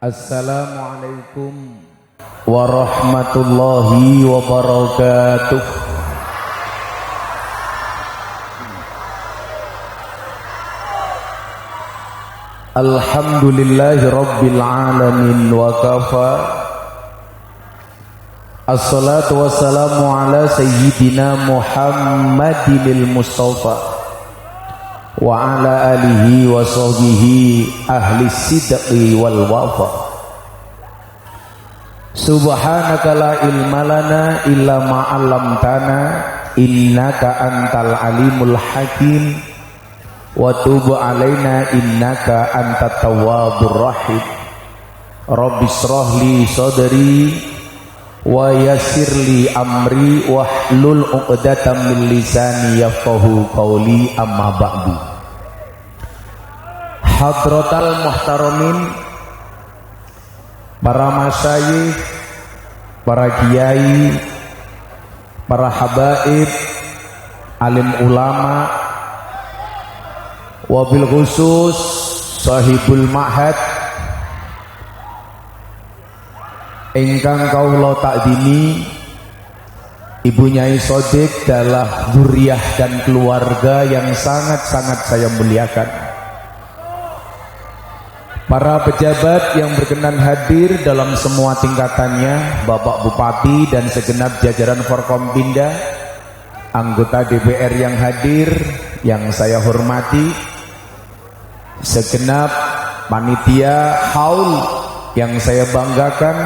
Assalamualaikum warahmatullahi wabarakatuh. Alhamdulillahi rabbil alamin wa kafa. Assalatu wassalamu ala sayyidina Muhammadil Mustafa wa ala alihi wa sahbihi ahli sidqi wal wafa. Subhanaka la ilma lana illa ma 'allamtana innaka antal alimul hakim wa tub alaina innaka antat tawwabur rahim. Rabbi shrah li sadri wa yassir li amri wahlul 'uqdatam min lisani yafqahu qawli, amma ba'du. Hadratal muhtaramin, para masyayikh, para kiai, para habaib, alim ulama, wabil khusus sahibul ma'had ingkang kaula takdimi, Ibu Nyai Sodik adalah zuriyah dan keluarga yang sangat-sangat saya muliakan. Para pejabat yang berkenan hadir dalam semua tingkatannya, Bapak Bupati dan segenap jajaran Forkompinda, anggota DPR yang hadir yang saya hormati, segenap panitia haul yang saya banggakan,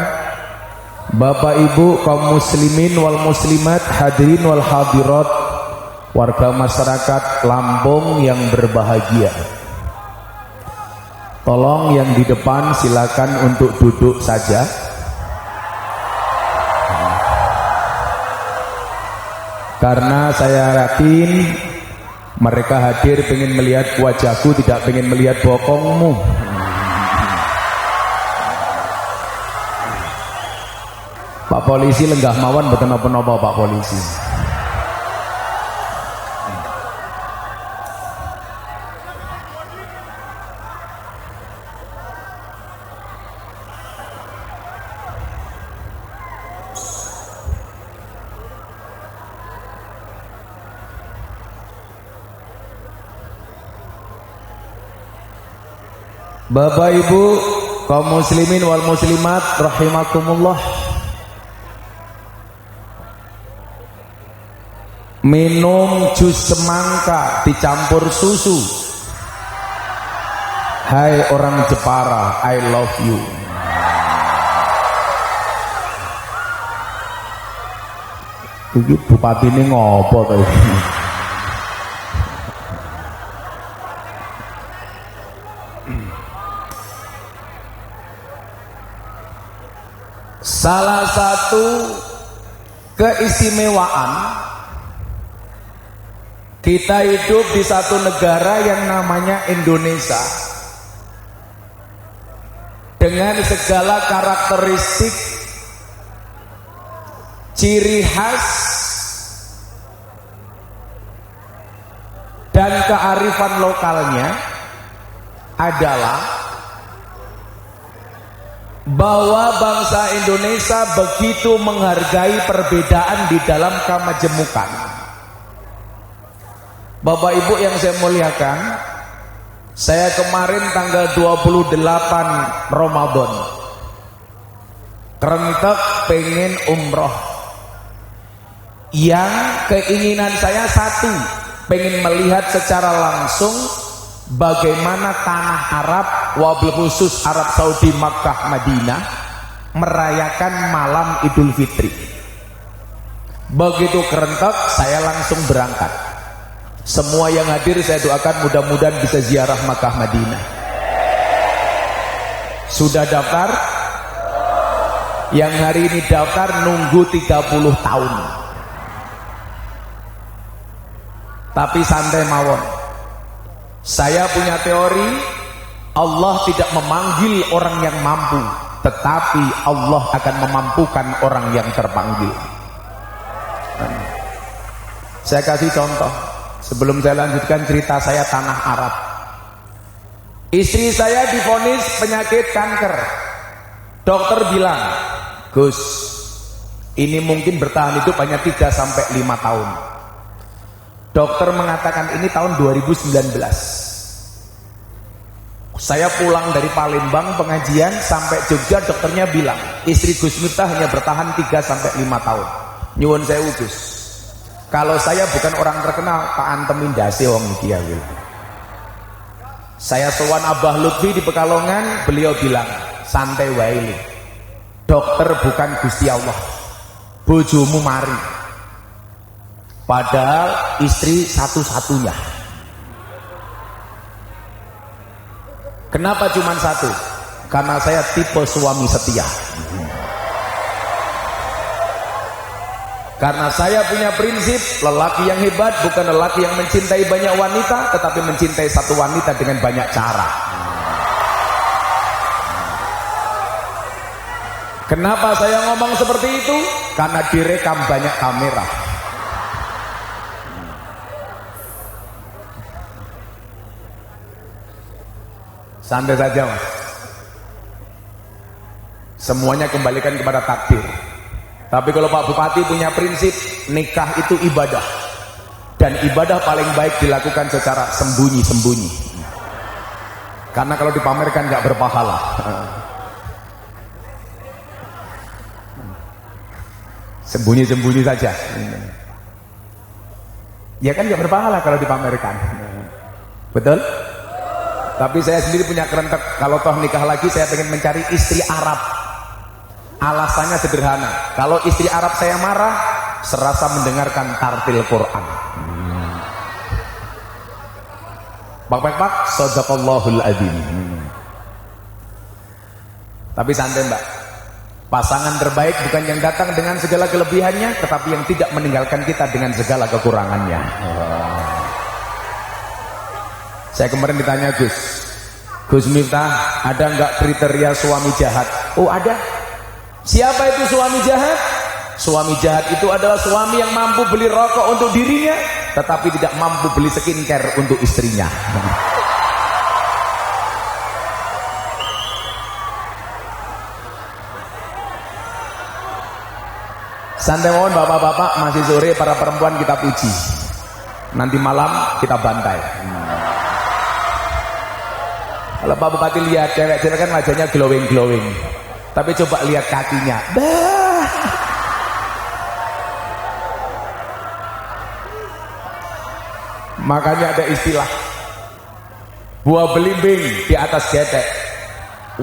Bapak Ibu kaum muslimin wal muslimat, hadirin wal hadirat, warga masyarakat Lampung yang berbahagia. Tolong yang di depan silakan untuk duduk saja. Karena saya yakin mereka hadir pengen melihat wajahku, tidak pengen melihat bokongmu. Pak polisi lenggah mawon mboten napa-napa Pak polisi. Bapak Ibu kaum muslimin wal muslimat rahimakumullah, minum jus semangka dicampur susu. Hai orang Jepara, I love you. Iki bupati ini ngopo to iki? Salah satu keistimewaan kita hidup di satu negara yang namanya Indonesia, dengan segala karakteristik, ciri khas dan kearifan lokalnya adalah bahwa bangsa Indonesia begitu menghargai perbedaan di dalam kemajemukan. Bapak Ibu yang saya muliakan, saya kemarin tanggal 28 Ramadan kerentek pengen umroh. Yang keinginan saya satu, pengen melihat secara langsung bagaimana tanah Arab, wabil khusus Arab Saudi, Makkah, Madinah merayakan malam Idul Fitri. Begitu kerentek saya langsung berangkat. Semua yang hadir saya doakan mudah-mudahan bisa ziarah Makkah, Madinah. Sudah daftar? Yang hari ini daftar nunggu 30 tahun. Tapi santai mawon. Saya punya teori, Allah tidak memanggil orang yang mampu, tetapi Allah akan memampukan orang yang terpanggil. Saya kasih contoh sebelum saya lanjutkan cerita saya tanah Arab. Istri saya divonis penyakit kanker, Dokter bilang, Gus, ini mungkin bertahan hidup hanya 3 sampai 5 tahun. Dokter mengatakan ini tahun 2019. Saya pulang dari Palembang pengajian sampai Jogja, dokternya bilang istri Gus Miftah hanya bertahan 3 sampai 5 tahun. Nyuwun sewu Gus, kalau saya bukan orang terkenal, tak antemin dasi wong iki ya. Saya sowan Abah Lutfi di Pekalongan, beliau bilang santai wae li, dokter bukan Gusti Allah, bojomu mari, padahal istri satu-satunya. Kenapa cuma satu? Karena saya tipe suami setia. Karena saya punya prinsip, lelaki yang hebat bukan lelaki yang mencintai banyak wanita, tetapi mencintai satu wanita dengan banyak cara. Kenapa saya ngomong seperti itu? Karena direkam banyak kamera. Santai saja Mas, semuanya kembalikan kepada takdir. Tapi kalau Pak Bupati punya prinsip, nikah itu ibadah, dan ibadah paling baik dilakukan secara sembunyi-sembunyi, karena kalau dipamerkan nggak berpahala. Sembunyi-sembunyi saja, ya kan nggak berpahala kalau dipamerkan, betul? Tapi saya sendiri punya kerentek, kalau toh nikah lagi saya pengen mencari istri Arab. Alasannya sederhana, kalau istri Arab saya marah, serasa mendengarkan tartil Quran. Pak, sadaqallahul adzim. Tapi santai Mbak, pasangan terbaik bukan yang datang dengan segala kelebihannya, tetapi yang tidak meninggalkan kita dengan segala kekurangannya. Saya kemarin ditanya Gus Miftah, ada nggak kriteria suami jahat? Oh ada. Siapa itu suami jahat? Suami jahat itu adalah suami yang mampu beli rokok untuk dirinya, tetapi tidak mampu beli skincare untuk istrinya. Santai mohon bapak-bapak, masih sore, para perempuan kita puji, nanti malam kita bantai. Kalau Pak Bupati lihat cewek-cewek kan wajahnya glowing, tapi coba lihat kakinya, bah. Makanya ada istilah buah belimbing di atas getek,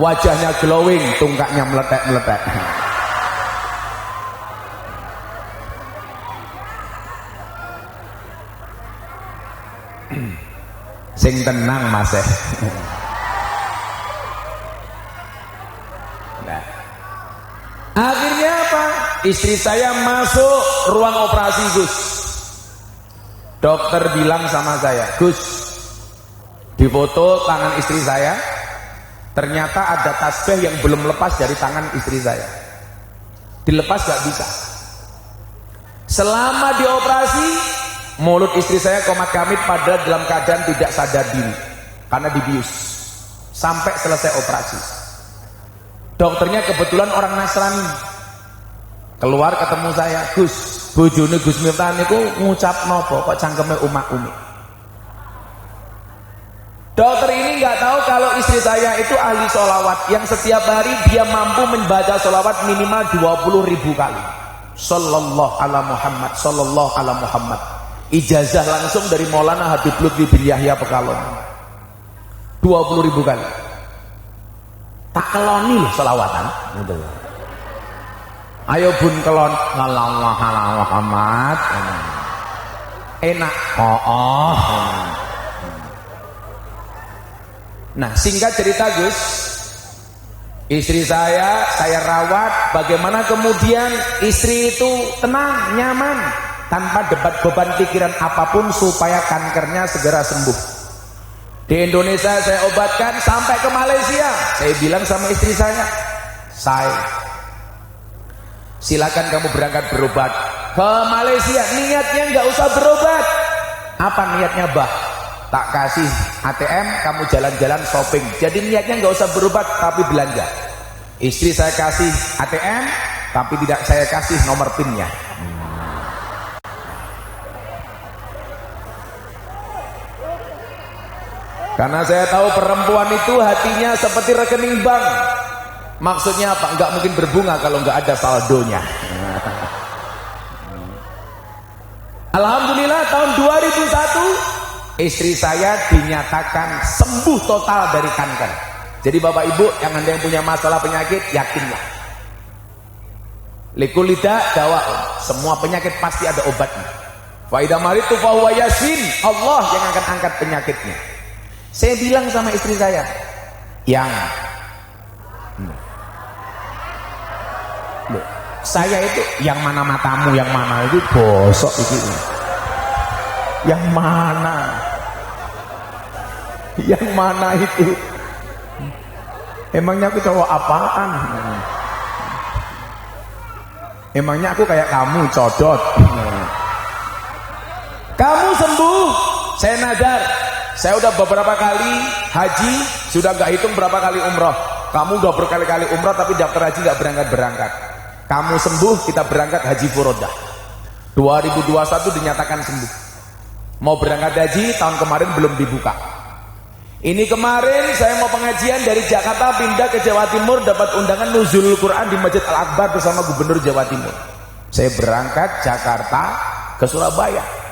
wajahnya glowing, tungkaknya meletek-meletek. Sing tenang Mas. Nah, akhirnya apa? Istri saya masuk ruang operasi Gus. Dokter bilang sama saya, Gus, di foto tangan istri saya, ternyata ada tasbih yang belum lepas dari tangan istri saya. Dilepas gak bisa. Selama dioperasi, mulut istri saya komat kamit pada dalam keadaan tidak sadar diri karena dibius sampai selesai operasi. Dokternya kebetulan orang Nasrani. Keluar ketemu saya, Gus, bojone Gus Miftah niku ngucap nopo kok cangkeme umak-umi. Dokter ini nggak tahu kalau istri saya itu ahli sholawat yang setiap hari dia mampu membaca sholawat minimal 20.000 kali. Sallallahu ala Muhammad, sallallahu ala Muhammad. Ijazah langsung dari Maulana Habib Lutfi bin Yahya Pekalongan. 20.000 kali. Tak keloni loh sholawatan. Ayo bun kelon, sallallahu ala Muhammad. Enak. Oh. Nah, singkat cerita Gus, istri saya rawat. Bagaimana kemudian istri itu tenang, nyaman, tanpa debat beban pikiran apapun supaya kankernya segera sembuh. Di Indonesia saya obatkan sampai ke Malaysia. Saya bilang sama istri saya, silakan kamu berangkat berobat ke Malaysia. Niatnya nggak usah berobat. Apa niatnya bah? Tak kasih ATM, kamu jalan-jalan shopping. Jadi niatnya nggak usah berobat tapi belanja. Istri saya kasih ATM, tapi tidak saya kasih nomor PIN-nya. Karena saya tahu perempuan itu hatinya seperti rekening bank. Maksudnya apa? Enggak mungkin berbunga kalau enggak ada saldonya. Alhamdulillah tahun 2001 istri saya dinyatakan sembuh total dari kanker. Jadi Bapak Ibu yang Anda yang punya masalah penyakit, yakinlah. Likulida dawa, semua penyakit pasti ada obatnya. Fa idza maritu fa huwa yashin, Allah yang akan angkat penyakitnya. Saya bilang sama istri saya, yang loh, saya itu yang mana matamu, yang mana itu bosok itu, yang mana itu, emangnya aku cowok apaan, emangnya aku kayak kamu codot, kamu sembuh, saya nadar. Saya udah beberapa kali haji, sudah gak hitung berapa kali umroh. Kamu udah berkali-kali umroh tapi daftar haji gak berangkat-berangkat. Kamu sembuh, kita berangkat haji furodah. 2021 dinyatakan sembuh. Mau berangkat haji, tahun kemarin belum dibuka. Ini kemarin saya mau pengajian dari Jakarta pindah ke Jawa Timur, dapat undangan nuzulul Quran di Masjid Al-Akbar bersama Gubernur Jawa Timur. Saya berangkat Jakarta ke Surabaya.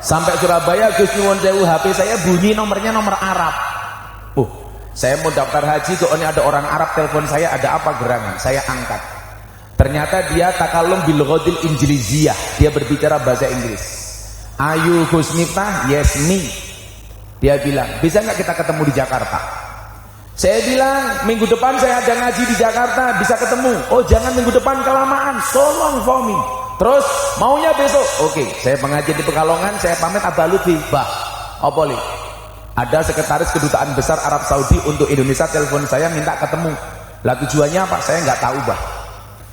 Sampai Surabaya, Gus Nyuwun Sewu, HP saya bunyi nomornya nomor Arab. Saya mau daftar haji, kok ini ada orang Arab telepon saya, ada apa gerangan? Saya angkat. Ternyata dia takallum bil lughatil injiliziyah, dia berbicara bahasa Inggris. Ayu Gus Miftah, yes me. Dia bilang, bisa nggak kita ketemu di Jakarta? Saya bilang, minggu depan saya ada ngaji di Jakarta, bisa ketemu. Oh jangan minggu depan, kelamaan, so long for me. Terus maunya besok. Oke, saya pengajian di Pekalongan, saya pamit Abah Lutfi. Bah, opoli. Ada sekretaris kedutaan besar Arab Saudi untuk Indonesia telepon saya minta ketemu. Lah tujuannya apa? Saya nggak tahu, Bah.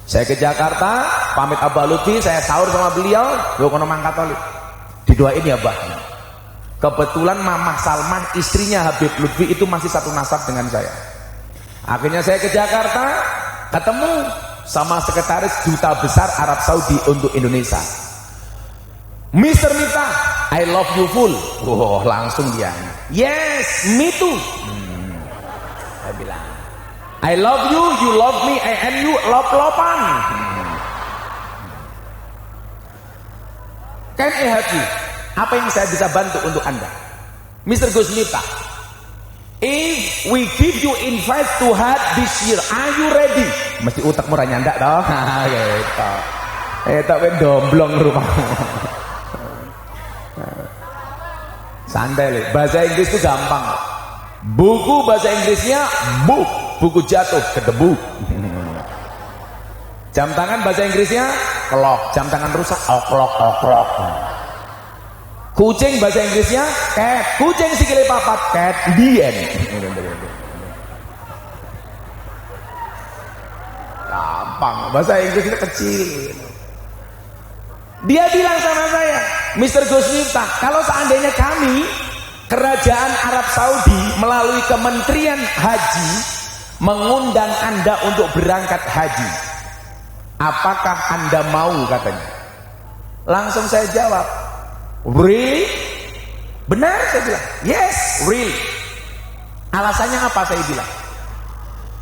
Saya ke Jakarta, pamit Abah Lutfi, saya sahur sama beliau, yo kono mang Katolik. Didoain ya, Bah. Kebetulan Mamah Salmah, istrinya Habib Lutfi itu masih satu nasab dengan saya. Akhirnya saya ke Jakarta, ketemu sama sekretaris duta besar Arab Saudi untuk Indonesia. Mr. Miftah, I love you full. Langsung dia. Yes, me too. Saya bilang, I love you, you love me, and you love-lovan. Can I help you? Apa yang saya bisa bantu untuk Anda? Mr. Gus Miftah, if we give you invite to Hajj this year, are you ready? Mesti utakmu ra nyandak toh. Gitu. Tak ben domblong rumahmu. Santai le. Bahasa Inggris itu gampang. Buku bahasa Inggrisnya book, buku jatuh ke debu. Jam tangan bahasa Inggrisnya clock, jam tangan rusak o'clock. Kucing bahasa Inggrisnya cat, kucing sikile papat, cat dien. Gampang, bahasa Inggris itu kecil. Dia bilang sama saya, Mr. Gus Miftah, kalau seandainya kami Kerajaan Arab Saudi melalui Kementerian Haji mengundang Anda untuk berangkat haji, apakah Anda mau? Katanya. Langsung saya jawab, really? Benar, saya bilang, yes, really. Alasannya apa? Saya bilang,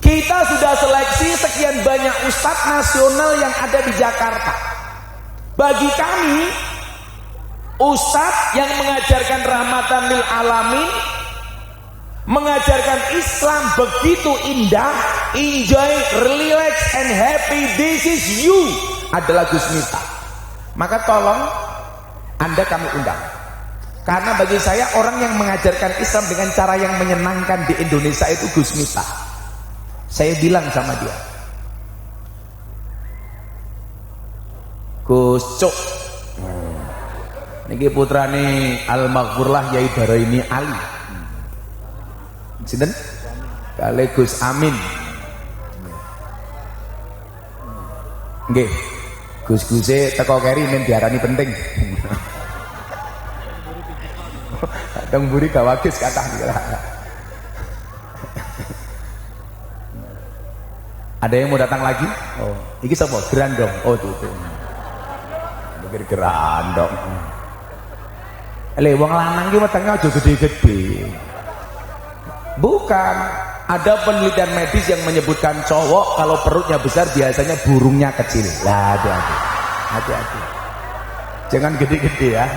kita sudah seleksi sekian banyak ustadz nasional yang ada di Jakarta. Bagi kami, ustadz yang mengajarkan rahmatan lil alamin, mengajarkan Islam begitu indah, enjoy, relax and happy, this is you, adalah Gus Miftah. Maka tolong Anda kami undang. Karena bagi saya orang yang mengajarkan Islam dengan cara yang menyenangkan di Indonesia itu Gus Miftah. Saya bilang sama dia, Gus Cuk, niki putrane Al-Maghfurlah Yai Baraini Ali. Sinten? Kale Gus Amin. Nggih. Gus-guse teko keri men diarani penting. Kadang buri gawagis kathah. Ada yang mau datang lagi? Oh, iki sapa? Grandong. Oh, itu. Mikir grandong. Wong lanang ki wetenge aja gede-gede. Bukan. Ada penelitian medis yang menyebutkan cowok kalau perutnya besar biasanya burungnya kecil. Lah, hati-hati. Jangan gede-gede ya.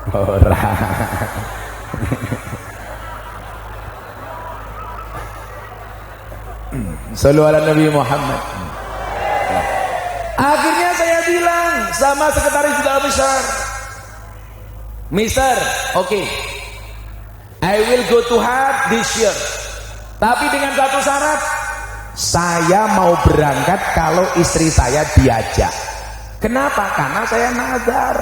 Ora. Sallu ala Nabi Muhammad. Akhirnya saya bilang sama sekretaris Duta Besar, Mister, oke, I will go to Hajj this year. Tapi dengan satu syarat, saya mau berangkat kalau istri saya diajak. Kenapa? Karena saya nazar.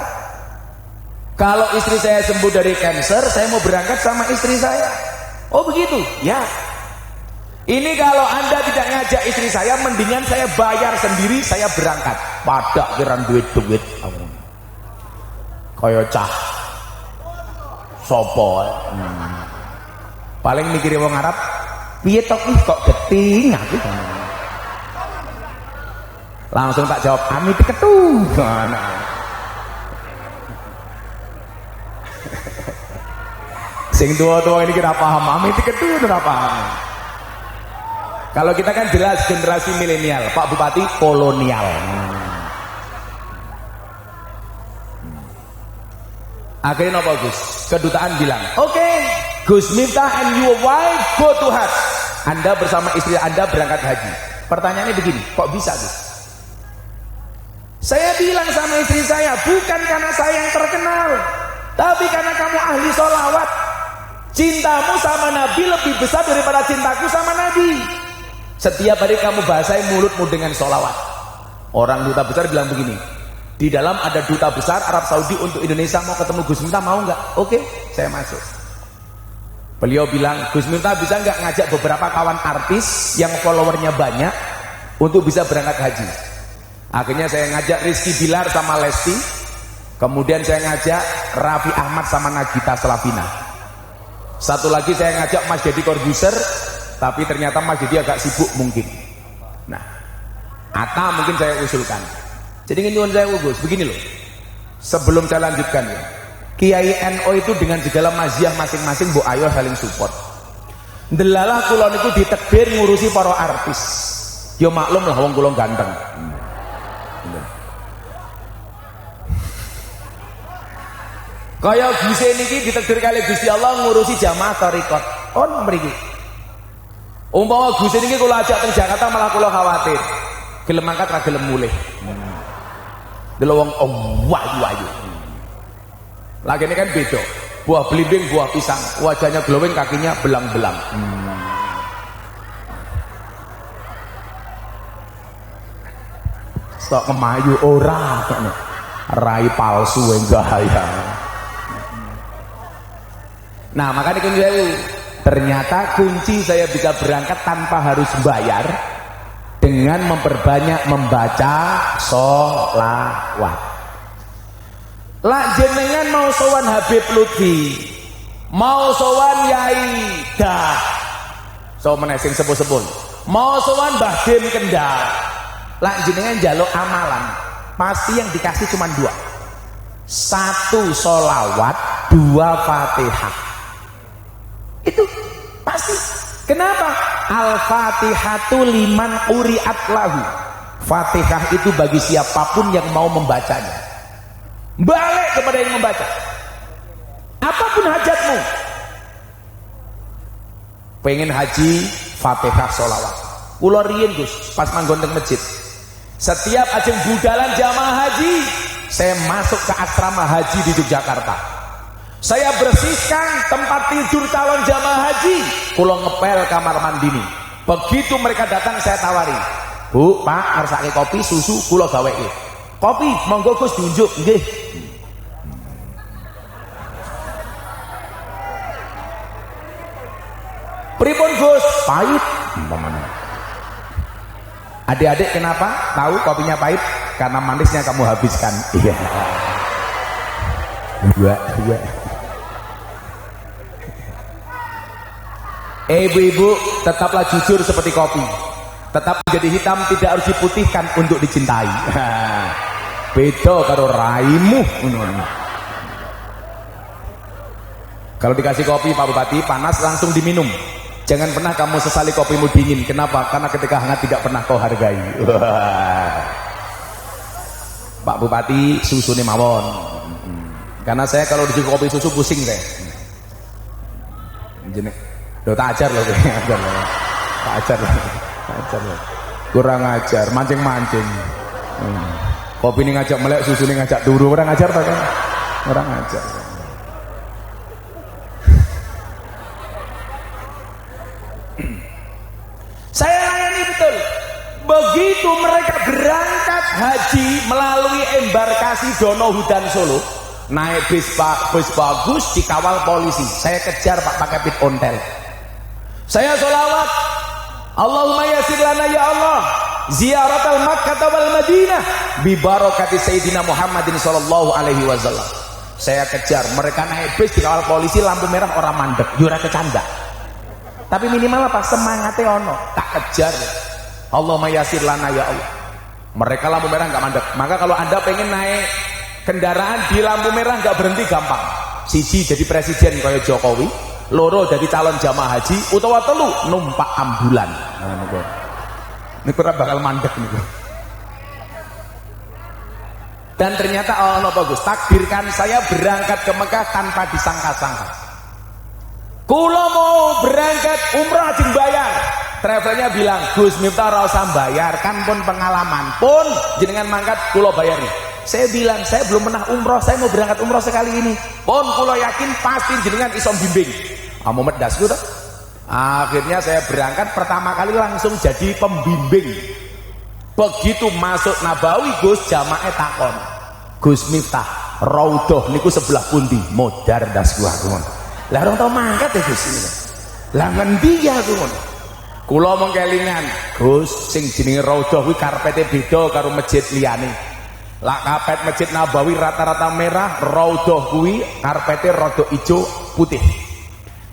Kalau istri saya sembuh dari kanker, saya mau berangkat sama istri saya. Oh begitu? Ya. Ini kalau Anda tidak ngajak istri saya, mendingan saya bayar sendiri, saya berangkat. Pada kiran duit-duit. Kaya cah. Sopo. Paling mikirin wong Arab, piye tok kok geting aku. Langsung tak jawab, amit ketu. Sing tua-tua ini kira paham, amit ketu ora paham. Kalau kita kan jelas generasi milenial, Pak Bupati kolonial. Akhirnya apa Gus? Kedutaan bilang, oke, Gus Miftah and your wife go to Hajj. Anda bersama istri Anda berangkat haji. Pertanyaannya begini, kok bisa Gus? Saya bilang sama istri saya, bukan karena saya yang terkenal, tapi karena kamu ahli sholawat. Cintamu sama Nabi lebih besar daripada cintaku sama Nabi. Setiap hari kamu basahi mulutmu dengan sholawat. Orang duta besar bilang begini, di dalam ada duta besar Arab Saudi untuk Indonesia, mau ketemu Gus Miftah, mau nggak? Oke, saya masuk. Beliau bilang, Gus Miftah bisa nggak ngajak beberapa kawan artis yang followernya banyak untuk bisa berangkat haji. Akhirnya saya ngajak Rizky Bilar sama Lesti, kemudian saya ngajak Raffi Ahmad sama Nagita Slavina. Satu lagi saya ngajak Mas Deddy Corbuzier, tapi ternyata Mas Deddy agak sibuk mungkin. Nah, Atta mungkin saya usulkan. Jadi ini saya Gus, begini loh. Sebelum saya lanjutkan ya, Kiai NO itu dengan segala maziah masing-masing, bu ayo saling support. Delalah kulon itu ditekdir ngurusi para artis. Yo maklum lah wong kulon ganteng. Kaya Gus niki ditekdir kali Gusti Allah ngurusi jamaah tarekat. On mriki. Umpama Gus niki kula ajak teng Jakarta malah kula khawatir. Gelem mangkat ra gelem mulih. Delok wong wayu-wayu. Lagi ini kan beda. Buah belimbing, buah pisang, wajahnya glowing, kakinya belang-belang. Stok kemayu ora kene. Rai palsu enggak ya. Nah, makanya ternyata kunci saya bisa berangkat tanpa harus bayar dengan memperbanyak membaca sholawat. Lah jenengan mau sowan Habib Lutfi, mau sowan Yai Dah, so menesing sepuh-sepuh, mau sowan Mbah Dim Kendal, lah jenengan njaluk amalan, pasti yang dikasih cuma dua, satu sholawat, dua fatihah. Itu pasti. Kenapa? Al-Fatihatu liman quri'at lahu. Fatihah itu bagi siapapun yang mau membacanya. Balik kepada yang membaca. Apapun hajatmu. Pengen haji, Fatihah sholawat. Kula riyen Gus, pas manggon teng masjid. Setiap ajeng budalan jamaah haji, saya masuk ke asrama haji di Yogyakarta. Saya bersihkan tempat tidur calon jamaah haji, kula ngepel kamar mandi ini. Begitu mereka datang saya tawari, Bu, Pak, ngersake kopi, susu, kula gaweke. Kopi, monggo Gus diunjuk, nggih. Pripun Gus? Pahit. Adik-adik kenapa tahu kopinya pahit? Karena manisnya kamu habiskan. Iya. Dua. Ibu-ibu tetaplah jujur seperti kopi, tetap menjadi hitam, tidak harus diputihkan untuk dicintai. Beda karo raimu. Kalau dikasih kopi Pak Bupati panas langsung diminum. Jangan pernah kamu sesali kopimu dingin. Kenapa? Karena ketika hangat tidak pernah kau hargai. Pak Bupati susunya mawon. Karena saya kalau dikasih kopi susu pusing saya. Jenis, tak ajar loh, tak ajar loh. Kurang ajar, mancing-mancing. Kopi ini ngajak melek, susu ini ngajak turu, orang ajar tak kan? Orang ajar. Saya layani betul. Begitu mereka berangkat haji melalui embarkasi Donohudan Solo, naik bis bagus dikawal polisi. Saya kejar Pak pakai pit ontel. Saya sholawat, Allahumma yassir lana ya Allah ziyaratal Makkah wal Madinah bi barakati Sayyidina Muhammadin sallallahu alaihi wasallam. Saya kejar, mereka naik bis dikawal polisi, lampu merah orang mandek, yo ora kecanda. Tapi minimal apa? Semangatnya ono. Tak kejar. Allahumma yassir lana ya Allah. Mereka lampu merah enggak mandek. Maka kalau Anda pengen naik kendaraan di lampu merah enggak berhenti gampang. Siji jadi presiden kaya Jokowi, loro jadi calon jamaah haji, utawa telu numpak ambulan. Nah, ini kurang bakal mandek nih. Dan ternyata Allah bagus, takdirkan saya berangkat ke Mekah tanpa disangka-sangka. Kulo mau berangkat umrah jeng bayar. Travelnya bilang, Gus Miftah ora usah bayar, kan pun pengalaman pun jenengan mangkat kulo bayar nih. Saya bilang, saya belum pernah umroh, saya mau berangkat umroh sekali ini. Pun kulo yakin pasti jenengan iso bimbing. Kamu medas gitu. Akhirnya saya berangkat pertama kali langsung jadi pembimbing. Begitu masuk Nabawi, Gus jamaah takon, Gus Miftah Raudhah niku sebelah pundi? Modar das gua ngono. Lah orang tau mangkat ya Gus. Lah ngendi ya ngono. Kula mung kelingan, Gus sing jenenge Raudhah kuwi karpete beda karo masjid liyane. Lah karpet Masjid Nabawi rata-rata merah, Raudhah kuwi karpete rada ijo putih.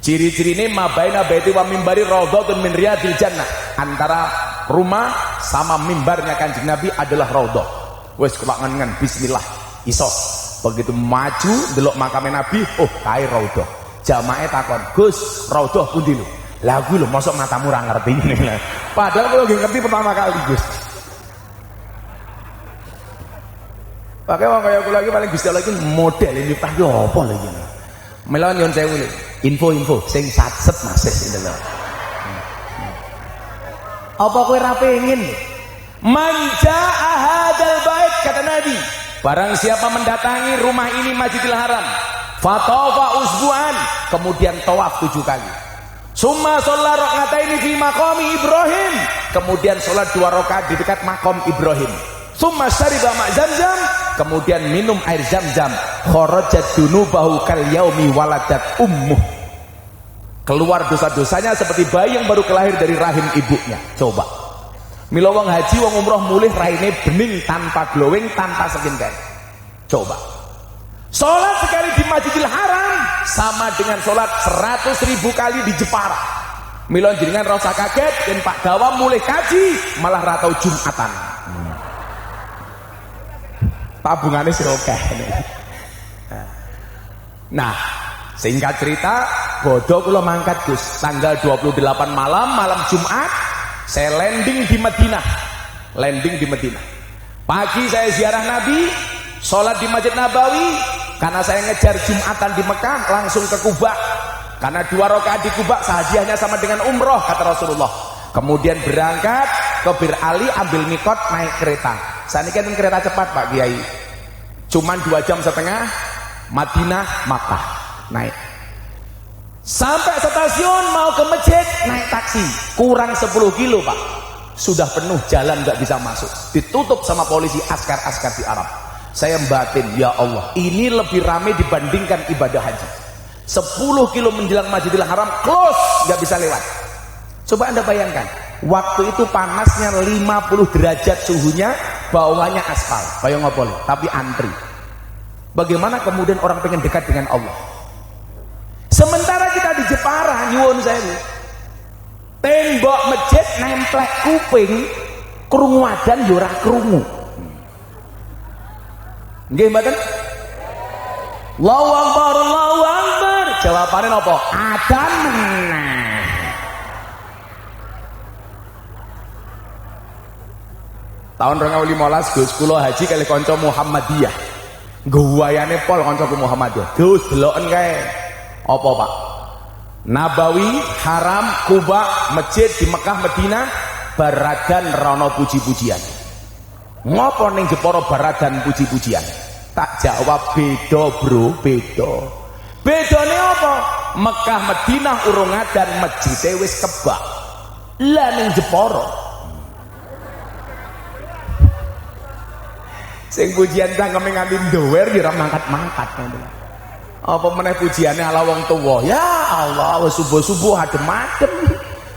Ciri-cirine mabaina baiti wa mimbari raudhatun min riyadil jannah. Antara rumah sama mimbarnya Kanjeng Nabi adalah raudhah. Wis kula ngen bismillah iso. Begitu maju delok makame Nabi, oh kae raudhah. Jamaah takon, Gus, raudhah pundi lho? Lah kuwi lho mosok matamu ora ngerti ngene. Padahal kula nggih ngerti pertama kali, Gus. Pakai wong kaya kula iki paling Gusti Allah iki model ini Miftah yo apa lho iki. Melon nyon sewu lho. Info sing satset masih itu lho. Apa kowe ra pengin? Manja ahadal bait kata Nabi. Barang siapa mendatangi rumah ini Masjidil Haram, fatawa usbu'an, kemudian tawaf 7 kali. Summa sholat raka'ataini fi maqami Ibrahim, kemudian sholat 2 rakaat di dekat makam Ibrahim. Summa syariba ma' Zamzam, kemudian minum air Zamzam. Kharajat dunubahu kal yaumi waladat ummuh. Keluar dosa-dosanya seperti bayi yang baru kelahir dari rahim ibunya. Coba. Mila wong haji wong umroh mulih raine bening tanpa glowing, tanpa skincare. Coba. Sholat sekali di Masjidil Haram sama dengan sholat 100.000 kali di Jepara. Mila jenengan rasa kaget dan Pak Dawam mulih kaji malah ratau Jumatan. Tabungannya sih oke. Nah, singkat cerita, bodoh kula mangkat Gus. Tanggal 28 malam Jumat, saya landing di Madinah. Pagi saya ziarah Nabi, sholat di Masjid Nabawi. Karena saya ngejar Jumatan di Mekah, langsung ke Kuba. Karena 2 rakaat di Kuba sahadiahnya sama dengan umroh kata Rasulullah. Kemudian berangkat ke Bir Ali, ambil mikot, naik kereta. Saat ini kan kereta cepat Pak Kiai. Cuman 2 jam setengah, Madinah, Makkah, naik. Sampai stasiun mau ke masjid, naik taksi. Kurang 10 kilo Pak. Sudah penuh jalan nggak bisa masuk. Ditutup sama polisi, askar-askar di Arab. Saya batin, ya Allah, ini lebih ramai dibandingkan ibadah haji. 10 kilo menjelang Masjidil Haram, close, nggak bisa lewat. Coba Anda bayangkan, waktu itu panasnya 50 derajat suhunya, bawahnya aspal, kayak ngopol, tapi antri. Bagaimana kemudian orang pengen dekat dengan Allah? Sementara kita di Jepara, nyuwun saya, tembok masjid nemplek kuping, krungu adzan yo ora krungu. Nggih mboten? Allahu Akbar, Allahu Akbar. Jawabane napa? Adzan meneh. Tahun 2015 Gus kula haji kali kanca Muhammadiyah. Guwayane pol kancaku Muhammadiyah. Gus deloken kae. Apa, Pak? Nabawi, Haram, Kuba, masjid di Mekah, Madinah, baradan rono puji-pujian. Ngopo ning Jepara baradan puji-pujian? Tak jawab beda, Bro, beda. Bedane apa? Mekah, Madinah urung adan, masjid wis kebak. Lah ning Jepara sing pujian cangkeme nganti ndower ya ora mangkat-mangkat. Apa meneh pujiane ala wong tuwa. Ya Allah, wis subuh-subuh adem-adem.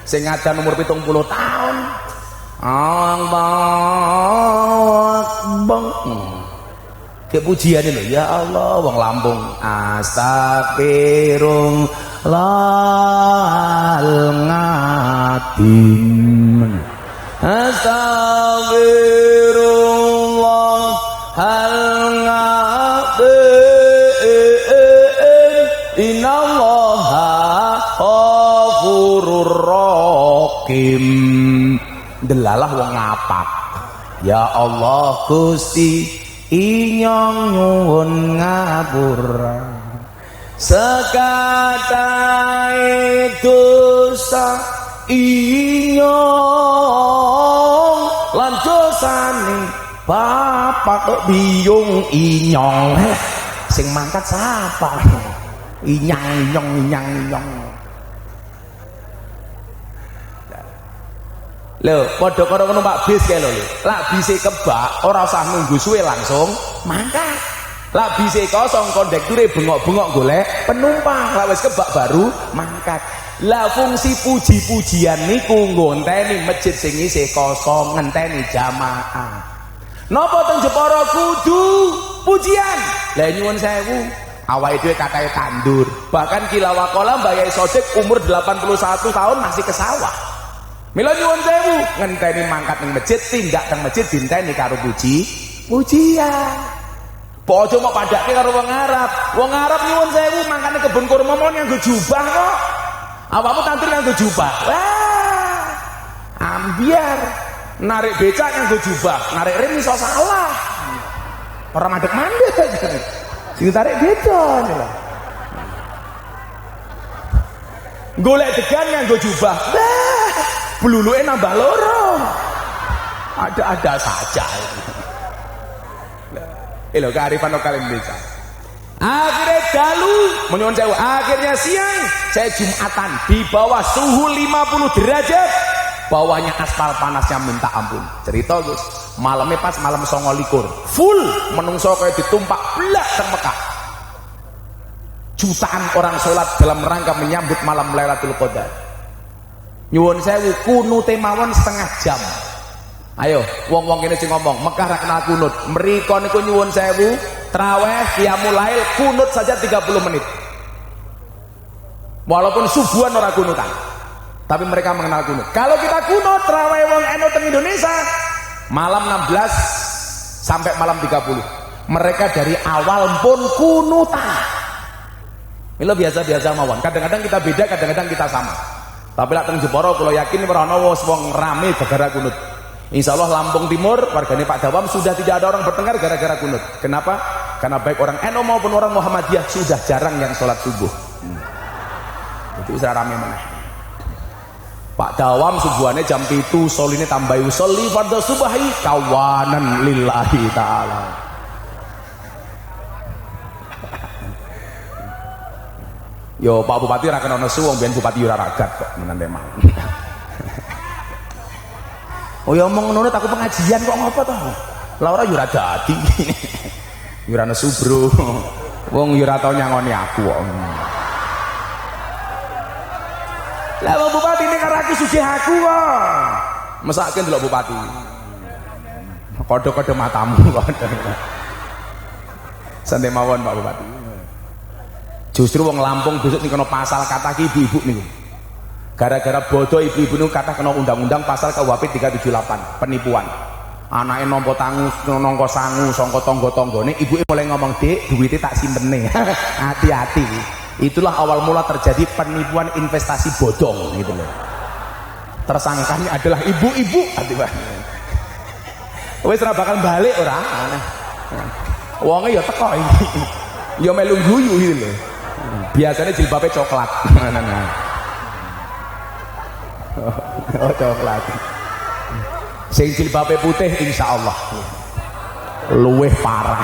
Sing ngadan umur 70 tahun. Allahu Akbar. Ke pujiane lho, ya Allah wong Lampung. Astagfirullahaladzim. Astagfirullah innallaha ghafurur rahim. Delalah wong ngapak. Ya Allah Gusti inyong nyuwun ngapura sekatahe dosa inyong lan dosane bapak kok biyung inyong. Sing mangkat sapa? Inyang. Lho, padha karo numpak bis kae lho. Lak bise kebak ora usah nunggu suwe langsung mangkat. Lak bise kosong kondekture bengok-bengok golek penumpang. Lak wis kebak baru mangkat. Lah fungsi puji-pujian niku ngonteni masjid sing isih kosong, ngenteni jamaah. Napa teng Jepara kudu pujian? Lah nyuwun sewu, awake dhewe katae tandur. Bahkan kilawakala Mbak Yai Sodik umur 81 tahun masih ke sawah. Mila nyuwun sewu, ngenteni mangkat ning masjid, tindak teng masjid dinteni karo pujian. Pojo mau padake karo wong Arab. Wong Arab nyuwun sewu mangkane kebun kurma mon nganggo jubah kok. Awakmu tampil nganggo jubah. Wah. Ambiar. Narik becak nganggo jubah, narik rem iso salah. Ora mandek-mandek. Sing tarik beda lho. Golek degan nganggo jubah. Wah. Bluluke nambah loro. Ada-ada saja. Lho kearifan lokal Indonesia. Akhirnya dalu menyuwun sewu, akhirnya siang saya Jumatan di bawah suhu 50 derajat, bawahnya aspal panasnya minta ampun. Cerita Gus, malamnya pas malam 29 full menungso kayak ditumpak belak teng Mekah. Jutaan orang sholat dalam rangka menyambut malam Lailatul Qadar. Nyuwun sewu kunute mawon setengah jam. Ayo, wong-wong kene sing ngomong, Mekah ra kenal kunut. Mriko niku nyuwun sewu, traweh, qiyamul lail, kunut saja 30 menit. Walaupun subuhan ora kunutan. Tapi mereka mengenal kunut. Kalau kita kunut traweh wong NU teng Indonesia, malam 16 sampai malam 30. Mereka dari awal pun kunutan. Mila biasa-biasa mawon. Kadang-kadang kita beda, kadang-kadang kita sama. Tapi lak teng Jepara kula yakin ora ana wong rame gara-gara kunut. Insya Allah Lampung Timur warganya Pak Dawam sudah tidak ada orang bertengkar gara-gara kunut. Kenapa? Karena baik orang NU maupun orang Muhammadiyah sudah jarang yang sholat subuh. Itu bisa rame mana. Pak Dawam subuhannya jam 7, soline tambahi usolli fardhu subahi kawanan lillahi ta'ala. Yo Pak Bupati ra kena nesu wong ben Bupati ora ragat kok menan Demak. Oh ya omong ngono aku pengajian kok ngopo to? Lah ora yo ora dadi. Yo ora nesu, Bro. Wong yo ora tau nyangoni aku kok. Lah wong bupati nek karo aku sugih aku kok. Mesake ndelok bupati. Kode-kode matamu kode. Santai mawon Pak Bupati. Justru wong Lampung besok nih kena pasal kata ibu-ibu niku. Gara-gara bodoh ibu-ibu nu kata kena undang-undang pasal KUHP 378 penipuan. Anaknya nompo tangu nongko sangu songko tonggo-tonggone, ibu mulai ngomong, "Dek, duitnya tak simpen." Hati-hati. Itulah awal mula terjadi penipuan investasi bodong gitu loh. Tersangkanya adalah ibu-ibu. Wes ora bakal balik ora. Wonge ya teko iki. Ya melu guyu gitu loh. Biasanya jilbabnya coklat. Oh, coklat. Sing jilbabe putih insyaallah luweh parah.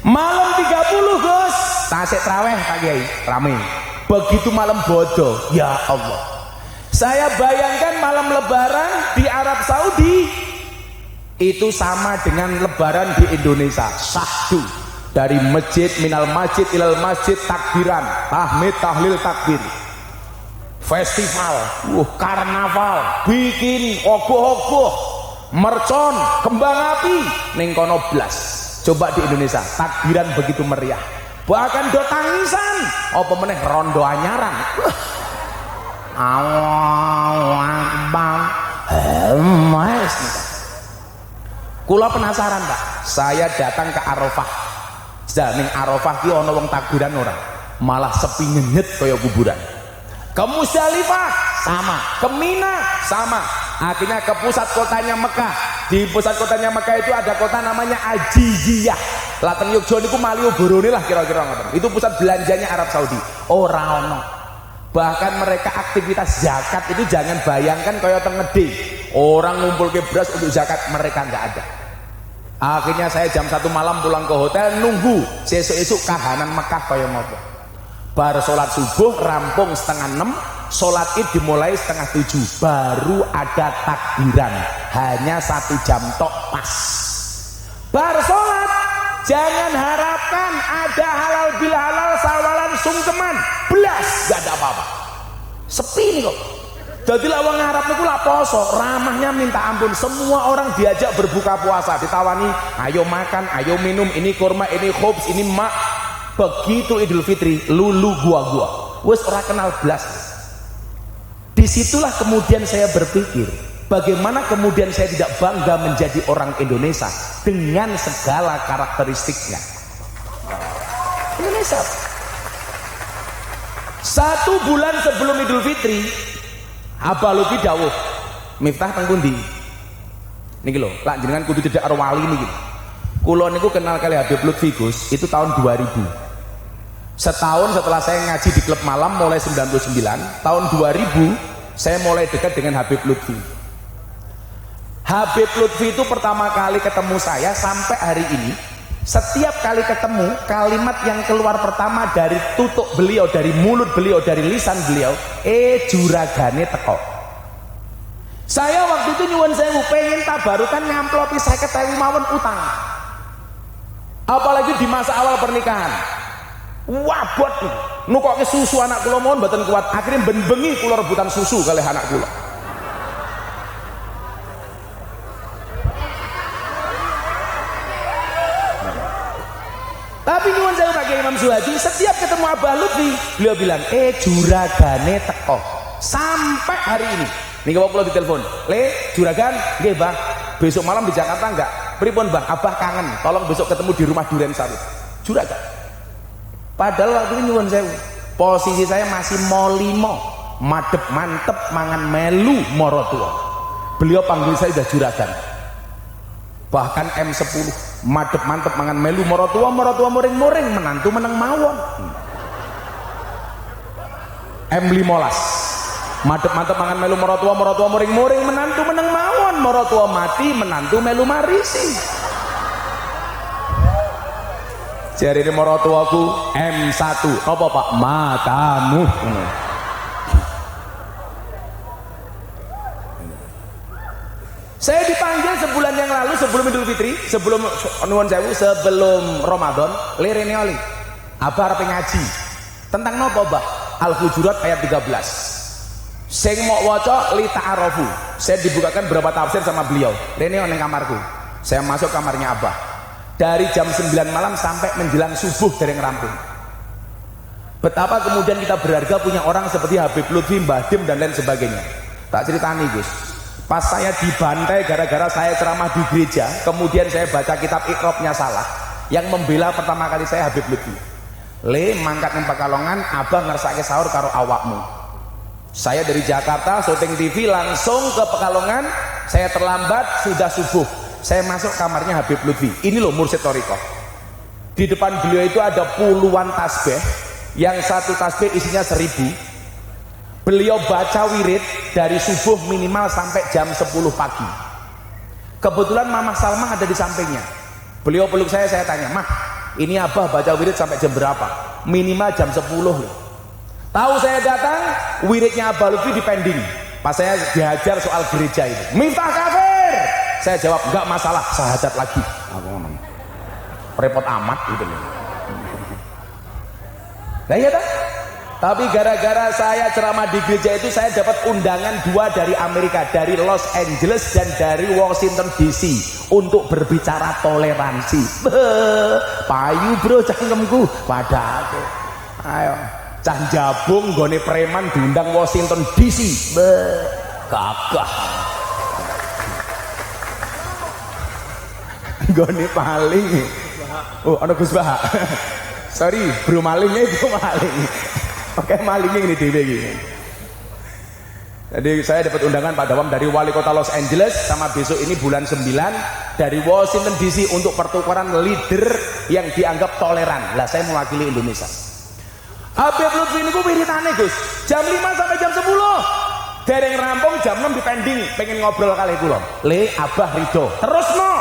Malam 30 Gus, tasik traweh Pak Kiai, rame. Begitu malam bodoh, ya Allah. Saya bayangkan malam lebaran di Arab Saudi itu sama dengan lebaran di Indonesia. Sahdu dari masjid, minal masjid ilal masjid, takbiran, tahmid, tahlil, takbir. Festival, karnaval, bikin ogoh-ogoh, mercon, kembang api, ning kono blas. Coba di Indonesia, takbiran begitu meriah. Bahkan do tangisan, apa meneh rondo anyaran. Allahu Akbar. Kula penasaran, Pak. Saya datang ke Arafah. Ning Arafah ki ana wong takbiran ora? Malah sepi ngenyet kaya kuburan. Ke Musdalifah sama, ke Mina sama, akhirnya ke pusat kotanya Mekah. Di pusat kotanya Mekah itu ada kota namanya Ajiziyah. Lateng Yogyo niku Malioboro lah kira-kira ngoten. Itu pusat belanjanya Arab Saudi. Ora ono. Bahkan mereka aktivitas zakat itu jangan bayangkan kaya teng Ngede. Orang ngumpul ke beras untuk zakat, mereka nggak ada. Akhirnya saya jam 1 malam pulang ke hotel nunggu sesuk-esuk kahanan Mekah kaya ngopo. Bar sholat subuh rampung setengah 6, sholat id dimulai setengah 7, baru ada takbiran, hanya 1 jam tok pas. Bar sholat jangan harapkan ada halal bil halal sawalan sungkeman, belas gak ada apa-apa, sepi nih kok. Jadi lawang Arab itu lah poso, ramahnya minta ampun, semua orang diajak berbuka puasa, ditawani ayo makan, ayo minum, ini kurma, ini khubz, ini mak. Begitu Idul Fitri lulu gua wes ora kenal belas. Disitulah kemudian saya berpikir, bagaimana kemudian saya tidak bangga menjadi orang Indonesia dengan segala karakteristiknya. Indonesia 1 bulan sebelum Idul Fitri Abah Lutfi dawuh, Miftah teng pundi niki lho, lak jenengan kudu cedak karo wali niki. Kula niku kenal kali Habib Lutfi Gus itu tahun 2000. Setahun setelah saya ngaji di klub malam mulai 99, tahun 2000 saya mulai dekat dengan Habib Lutfi. Habib Lutfi itu pertama kali ketemu saya sampai hari ini, setiap kali ketemu kalimat yang keluar pertama dari tutuk beliau, dari mulut beliau, dari lisan beliau, juragane teko. Saya waktu itu nyuwun sewu pengen tabarukan ngamplopi 50.000 mawon utang, apalagi di masa awal pernikahan. Wabot nukoke susu anak kula mohon mboten kuat, akhirnya bengi kula rebutan susu kali anak kula. Tapi nyuwun sewu Pak Kiai Imam Suhadi, setiap ketemu Abah Lutfi beliau bilang juragane teko. Sampai hari ini niki kok kula ditelepon, "Le, juragan nggih, Mbah. Besok malam di Jakarta enggak? Pripun, Mbah? Abah kangen. Tolong besok ketemu di rumah Duren Sawit." Juragan. Padahal waktu itu nyuwun sewu, posisi saya masih molimo, madep mantep mangan melu morotua. Beliau panggil saya udah juragan. Bahkan M10, madep mantep mangan melu morotua, morotua muring-muring, menantu meneng mawon. M15, madep mantep mangan melu morotua, morotua muring-muring, menantu meneng mawon, morotua mati, menantu melu marisi. Jari ini morotuaku M1, apa Pak? Matamu. Saya dipanggil sebulan yang lalu sebelum Idul Fitri, sebelum nuwun sewu, sebelum Ramadan, lirene oli. Abah arep ngaji. Tentang napa, Mbah? Al-Hujurat ayat 13. Sing mau waca li ta'arofu. Saya dibukakan beberapa tafsir sama beliau. Rene ning kamarku. Saya masuk kamarnya Abah. Dari jam 9 malam sampai menjelang subuh dereng rampung. Betapa kemudian kita berharga punya orang seperti Habib Lutfi, Mbah Dim dan lain sebagainya. Tak ceritani Gus, pas saya dibantai gara-gara saya ceramah di gereja, kemudian saya baca kitab Iqrobnya salah, yang membela pertama kali saya Habib Lutfi. Le mangkat ning Pekalongan, abah ngersake sahur karo awakmu. Saya dari Jakarta syuting TV langsung ke Pekalongan, saya terlambat, sudah subuh saya masuk kamarnya Habib Lutfi. Ini loh mursyid thariqah. Di depan beliau itu ada puluhan tasbih, yang satu tasbih isinya 1000. Beliau baca wirid dari subuh minimal sampai jam 10 pagi. Kebetulan Mama Salma ada di sampingnya. Beliau peluk saya tanya, "Mah, ini abah baca wirid sampai jam berapa?" "Minimal jam 10 loh." Tahu saya datang, wiridnya Abah Lutfi dipending. Pas saya diajar soal gereja itu, "Miftah kafir." Saya jawab, "Enggak masalah, syahadat lagi." Aku ngomong, repot amat gitu loh. Nah iya tak? Tapi gara-gara saya ceramah di gereja itu, saya dapat undangan 2 dari Amerika, dari Los Angeles dan dari Washington DC untuk berbicara toleransi. Payu bro cangkemku pada aku. Ayo cah jabung gone preman diundang Washington DC. Gagah. Gone paling. Oh, ana Gus Bah. Sorry, bro malingnya itu maling. Oke, malingnya ini dhewe iki. Jadi saya dapat undangan Pak Dawam dari Wali Kota Los Angeles, sama besok ini bulan 9 dari Washington DC untuk pertukaran leader yang dianggap toleran. Lah saya mewakili Indonesia. Habib Lutfi niku wiritane Gus, jam 5 sampai jam 10. Dereng rampung jam 6 dipending, pengen ngobrol kali kula. Le Abah Ridho. Terusno.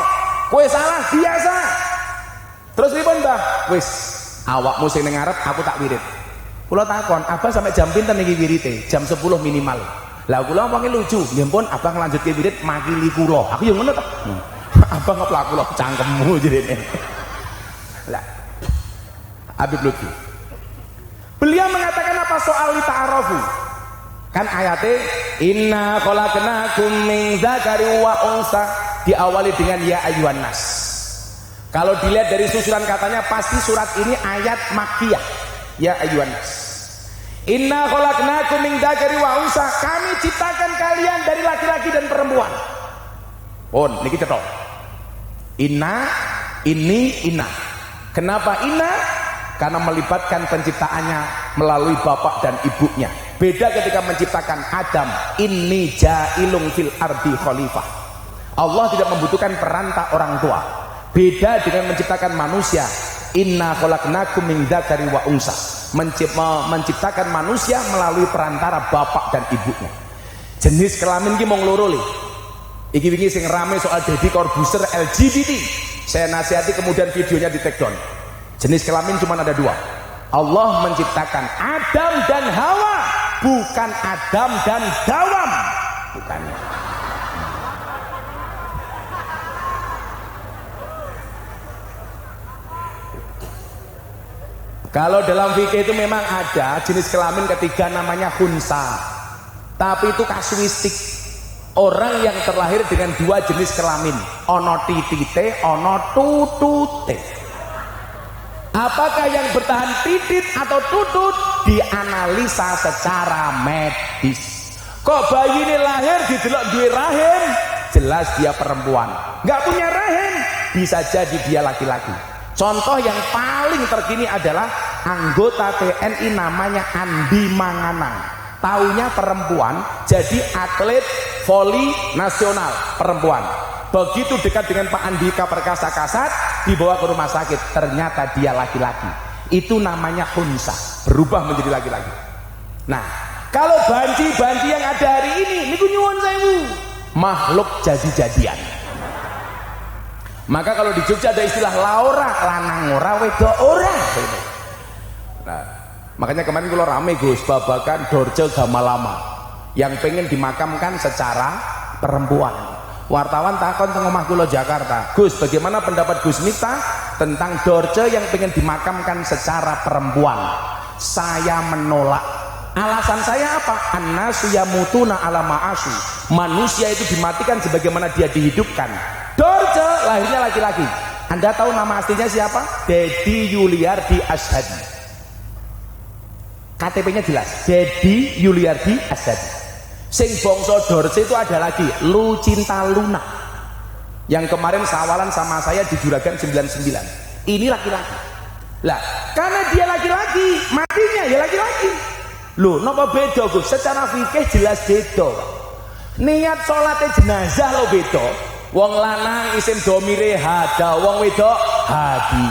Kowe salah biasa. Terus pripun, Mbah? Wis, awakmu sing ning ngarep, aku tak wirid. Kula takon, Abah sampai jam pinten niki wirite? Jam 10 minimal. Lah kula omongke lucu, nggih pun Abah nglanjutke wirid makili kula. Aku yo ngono to. Abah ngeplak kula cangkemmu jirene. Lah Habib Lutfi. Beliau mengatakan apa soal ta'arufu? Kan ayatnya inna khalaqnakum min dzakari wa unsa, diawali dengan ya ayyuhan nas. Kalau dilihat dari susunan katanya pasti surat ini ayat makkiyah. Ya ayyuhan nas. Inna khalaqnakum min dzakari wa unsa, kami ciptakan kalian dari laki-laki dan perempuan. Pun niki cetok. Inna, ini inna. Kenapa inna? Karena melibatkan penciptaannya melalui bapak dan ibunya. Beda ketika menciptakan Adam, inni ja'ilung fil ardi khalifah. Allah tidak membutuhkan perantara orang tua. Beda dengan menciptakan manusia, inna khalaqnakum min dzakari wa unsa, menciptakan manusia melalui perantara bapak dan ibunya. Jenis kelamin ki mung loro le. Iki wingi sing rame soal Deddy Corbuzier LGBT. Saya nasihati kemudian videonya di take down. Jenis kelamin cuma ada 2. Allah menciptakan Adam dan Hawa, bukan Adam dan Dawam. Bukan. Kalau dalam fikih itu memang ada jenis kelamin ketiga namanya khunsa. Tapi itu kasuistik. Orang yang terlahir dengan 2 jenis kelamin, ono titite, ono tutute. Apakah yang bertahan titit atau tutut dianalisa secara medis. Kok bayi ini lahir didelok duwe rahim, jelas dia perempuan. Nggak punya rahim, bisa jadi dia laki-laki. Contoh yang paling terkini adalah anggota TNI namanya Andi Manganang. Taunya perempuan, jadi atlet voli nasional perempuan. Begitu dekat dengan Pak Andika Perkasa Kasat, dibawa ke rumah sakit, ternyata dia laki-laki. Itu namanya khunsa, berubah menjadi laki-laki. Nah, kalau banci-banci yang ada hari ini, niku nyuwun sewu, makhluk jadi-jadian. Maka kalau di Jogja ada istilah laura, lanang ora, wedok ora. Nah, makanya kemarin kalau rame Gus, babakan Dorce Gamalama yang pengen dimakamkan secara perempuan. Wartawan takon teng omah kula Jakarta, Gus, bagaimana pendapat Gus Miftah tentang Dorce yang pengen dimakamkan secara perempuan? Saya menolak. Alasan saya apa? Annasu yamutuna ala ma'asu. Manusia itu dimatikan sebagaimana dia dihidupkan. Dorce lahirnya laki-laki. Anda tahu nama aslinya siapa? Deddy Yuliardi Ashadi. KTP-nya jelas, Dedi Yuliardi Asyadi. Sing bangsa Dorce itu ada lagi Lucinta Luna yang kemarin sawalan sama saya di Juragan 99. Ini laki-laki lah, karena dia laki-laki matinya ya laki-laki. Loh napa beda Gus? Secara fikih jelas beda. Niat sholatnya jenazah lo beda. Wong lanang isim domire hada, wong wedok hadi.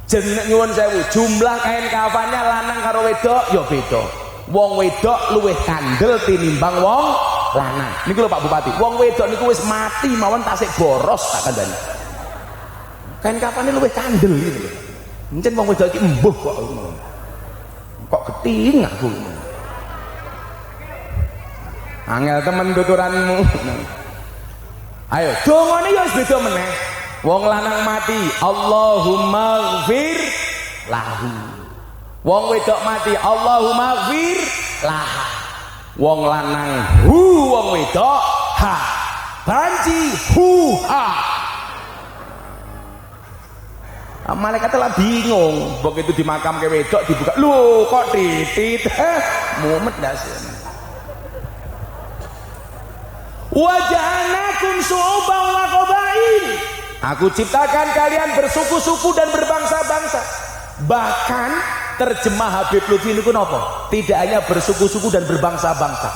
Jeneng nyuwun sewu, jumlah kain kafannya lanang karo wedok ya beda. Wong wedok luwih kandel tinimbang wong lanang. Niku lho Pak Bupati, wong wedok niku wis mati mawon tasik boros tak kandhani. Kain kafannya luwih kandel gitu lho. Encen wong wedok iki embuh kok keting aku. Angel temen tuturanmu. Ayo, dongane ya wis beda meneh. Wong lanang mati, Allahumma ghfir lahu. Wong wedok mati, Allahumma ghfir laha. Wong lanang wong wedok ha. Banci ha. Malaikat telah bingung begitu di makam ke wedok dibuka, lu kok titit mumet dasar. Waja'alnakum syu'uban wa qabail. Aku ciptakan kalian bersuku-suku dan berbangsa-bangsa. Bahkan terjemah Habib Lutfi niku napa? Tidak hanya bersuku-suku dan berbangsa-bangsa,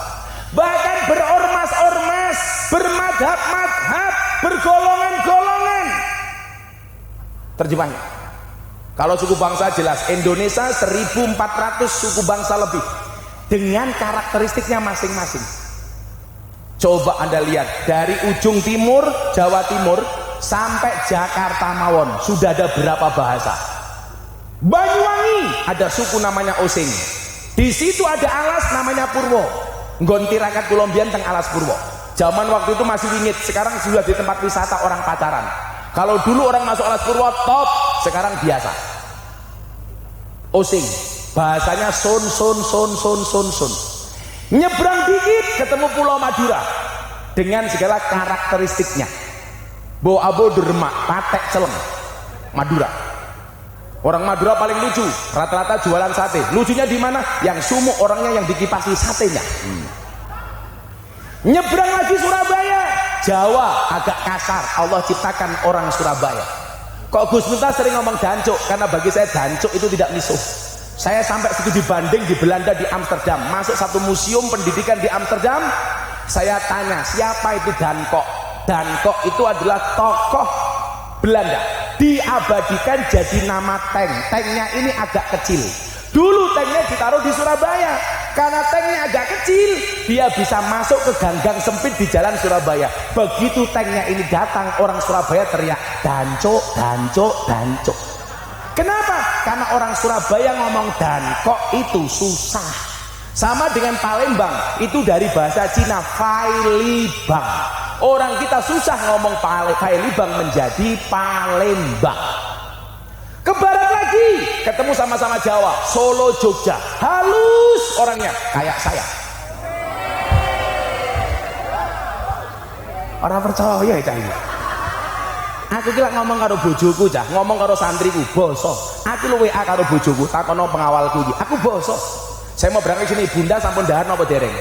bahkan berormas-ormas, bermadhab-madhab, bergolongan-golongan. Terjemahnya, kalau suku bangsa jelas Indonesia 1400 suku bangsa lebih dengan karakteristiknya masing-masing. Coba Anda lihat dari ujung timur Jawa Timur sampai Jakarta mawon sudah ada berapa bahasa. Banyuwangi ada suku namanya Osing, di situ ada alas namanya Purwo. Nggon tirakat kula mbiyen teng Alas Purwo, zaman waktu itu masih wingit, sekarang sudah di tempat wisata orang pacaran. Kalau dulu orang masuk Alas Purwo top, sekarang biasa. Osing bahasanya sun. Nyebrang dikit ketemu Pulau Madura dengan segala karakteristiknya. Bo abo derma, patek celeng, Madura. Orang Madura paling lucu, rata-rata jualan sate. Lucunya di mana? Yang sumuk orangnya yang dikipasi satenya. Nyebrang lagi Surabaya, Jawa agak kasar. Allah ciptakan orang Surabaya. Kok Gus Miftah sering ngomong dancuk? Karena bagi saya dancuk itu tidak misuh. Saya sampai studi banding di Belanda, di Amsterdam, masuk satu museum pendidikan di Amsterdam. Saya tanya siapa itu Dankok. Dankok itu adalah tokoh Belanda, diabadikan jadi nama tank. Tanknya ini agak kecil. Dulu tanknya ditaruh di Surabaya, karena tanknya agak kecil dia bisa masuk ke gang-gang sempit di jalan Surabaya. Begitu tanknya ini datang, orang Surabaya teriak dancuk, dancuk, dancuk. Kenapa? Karena orang Surabaya ngomong dankok itu susah. Sama dengan Palembang, itu dari bahasa Cina Failibang. Orang kita susah ngomong Failibang menjadi Palembang. Ke barat lagi ketemu sama-sama Jawa, Solo, Jogja, halus orangnya kayak saya. Orang percaya ya cah. Aku kira ngomong karo bojoku cah, ngomong karo santriku boso. Aku lu WA karo bojoku, takono pengawalku iki. Aku boso. Saya mau berangkat sini, Bunda sampun dahar napa dereng?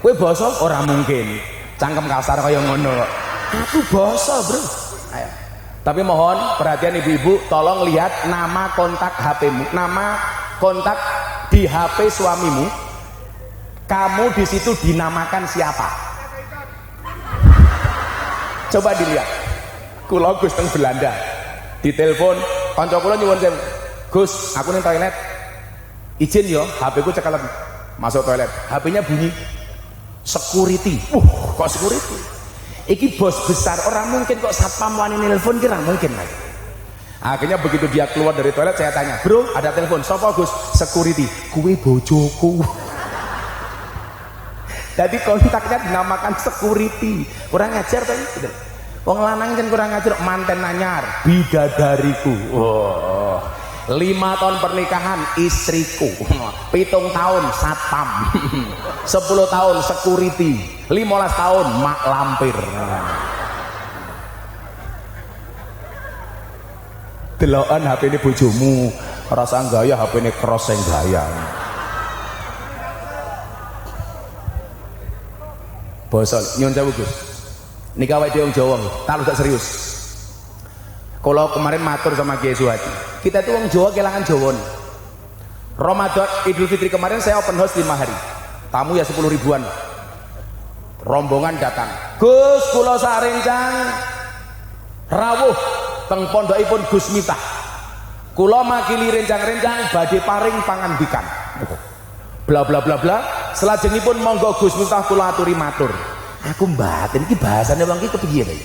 Kowe boso? Ora mungkin. Cangkem kasar kaya ngono. Aku boso, Bro. Ayo. Tapi mohon perhatian ibu-ibu, tolong lihat nama kontak HP-mu, nama kontak di HP suamimu. Kamu di situ dinamakan siapa? Coba dilihat. Kula Gus teng Belanda, ditelepon kanca kula nyuwun sewu, Gus aku ning toilet, izin yo HP ku cekelem. Masuk toilet, HP-nya bunyi security. Kok security? Iki bos besar, orang mungkin kok satpam wani nelpon kira mungkin lagi. Akhirnya begitu dia keluar dari toilet saya tanya, bro ada telepon, sapa Gus? Security. Kuwi bojoku. Jadi kontaknya dinamakan security. Kurang ajar tadi. Wong lanang kan kurang ajar, manten anyar, bidadariku. 5 tahun pernikahan istriku, 7 tahun satpam, 10 tahun security, 15 tahun mak lampir. Delokan HP ini bojomu, rasa gaya HP ini cross yang gaya. Basa nyun sewu Gus. Nika awake dhewe wong Jawa, tak gak serius. Kalau kemarin matur sama Kiai Suhadi, kita itu wong Jawa kelangan Jawa nih. Ramadan Idul Fitri kemarin saya open house 5 hari. Tamu ya 10 ribuan. Rombongan datang. Gus kula sarencang rawuh teng pondokipun Gus Mitah. Kula makili rencang-rencang badhe paring pangandikan. Bla bla bla bla. Selajengipun monggo Gus Mitah kula aturi matur. Aku mbaten iki bahasane wong iki kepiye ta?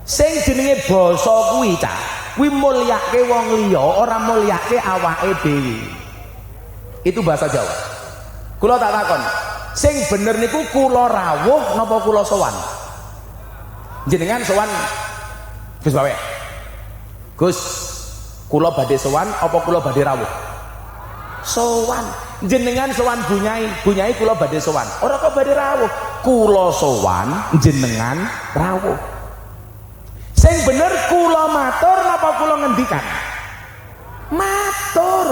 Sing jenenge basa kuwi cah, kuwi mulyake wong liya, ora mulyake awake dhewe. Itu bahasa Jawa. Kula tak takon, sing bener niku kula rawuh napa kula sowan? Jenengan sowan Gus Bawe. Gus, kula badhe sowan apa kula badhe rawuh? Sowan. Jenengan sowan bunyai, bunyai kula badhe sowan. Ora kok badhe rawuh. Kula sowan, jenengan rawuh. Sing bener kula matur napa kula ngendikan? Matur.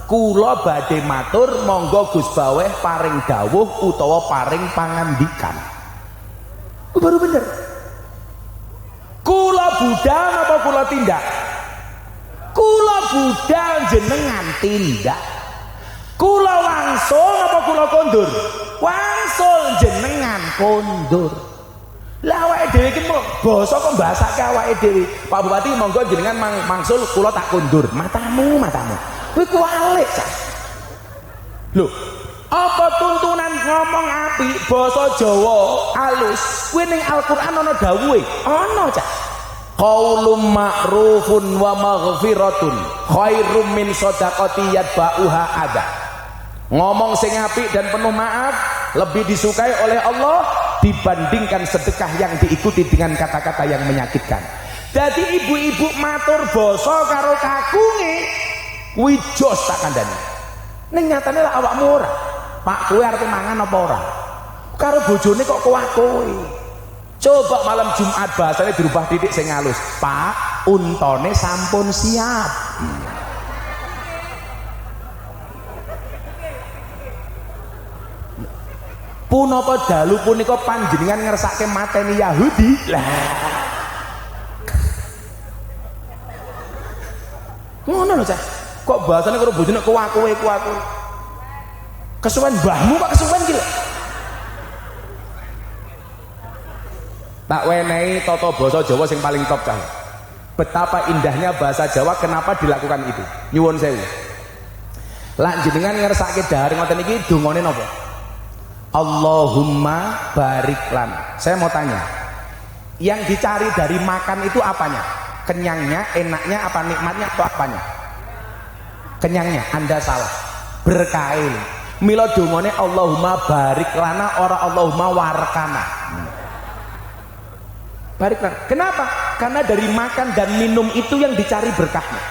Kula badhe matur monggo Gus Baweh paring dawuh utawa paring pangandikan. Baru bener. Kula budal napa kula tindak? Kula budal jenengan tindak. Kula wangsul napa kula kondur? Wangsul jenengan kondur. Lah awake dhewe iki basa kok mbasake awake dhewe. Pak Bupati monggo jenengan mangsul kula tak kondur. Matamu. Kuwi kualik cah. Lho, apa tuntunan ngomong apik basa Jawa alus kuwi ning Al-Qur'an ana dawuhe? Ana cah. Qaulun ma'rufun wa maghfiratun khairum min shadaqati yatba'uha adha. Ngomong sing apik dan penuh maaf lebih disukai oleh Allah dibandingkan sedekah yang diikuti dengan kata-kata yang menyakitkan. Jadi ibu-ibu matur basa karo kakunge kuwi jos tak kandhani. Ning nyatane lak awakmu ora. Pak kowe arep mangan apa ora? Karo bojone kok kowe. Coba malam Jumat bahasanya dirubah titik sing halus. Pak, untone sampun siap. Punapa dalu punika panjenengan ngersake mateni Yahudi? Lah. Ngono lho, Cak. Kok bahasane karo bojone kowe. Kesuwen mbahmu kok kesuwen iki lho. Tak wenehi tata basa Jawa sing paling top Cak. Betapa indahnya bahasa Jawa, kenapa dilakukan itu? Nyuwun sewu. Lah jenengan ngersake dahar ngoten iki dongane napa? Allahumma barik lana. Saya mau tanya, yang dicari dari makan itu apanya? Kenyangnya, enaknya, apa nikmatnya, atau apanya? Kenyangnya. Anda salah. Berkail. Mila dongane Allahumma barik lana, ora Allahumma warkana. Barik lana. Kenapa? Karena dari makan dan minum itu yang dicari berkahnya.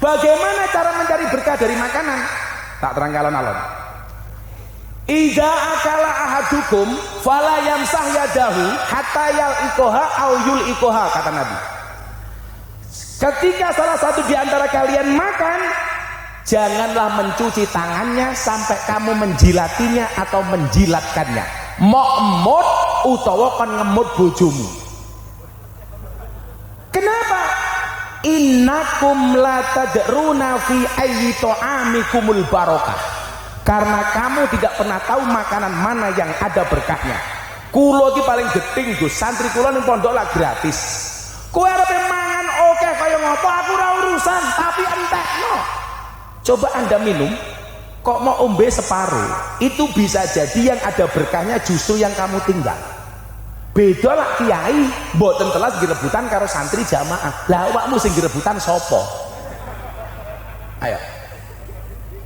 Bagaimana cara mencari berkah dari makanan? Tak terang alon-alon. Iza akala ahadukum fala yamsah yadahu hatta yalikoha au yulikoha, kata Nabi. Ketika salah satu di antara kalian makan, janganlah mencuci tangannya sampai kamu menjilatinya atau menjilatkannya. Mau emut utawa kon ngemut bojomu. Kenapa? Innakum la tadruna fi ayyi ta'amikumul barakah. Karena kamu tidak pernah tahu makanan mana yang ada berkahnya. Kulo iki paling geting Gus, santri kulo ning pondok lah gratis. Kowe arep mangan oke kaya ngopo aku ora urusan, tapi entekno. Coba Anda minum, kok mau ombe separuh, itu bisa jadi yang ada berkahnya justru yang kamu tinggal. Beda lah kiai, mboten telas direbutan karo santri jamaah. Lah awakmu sing direbutan sapa? Ayo.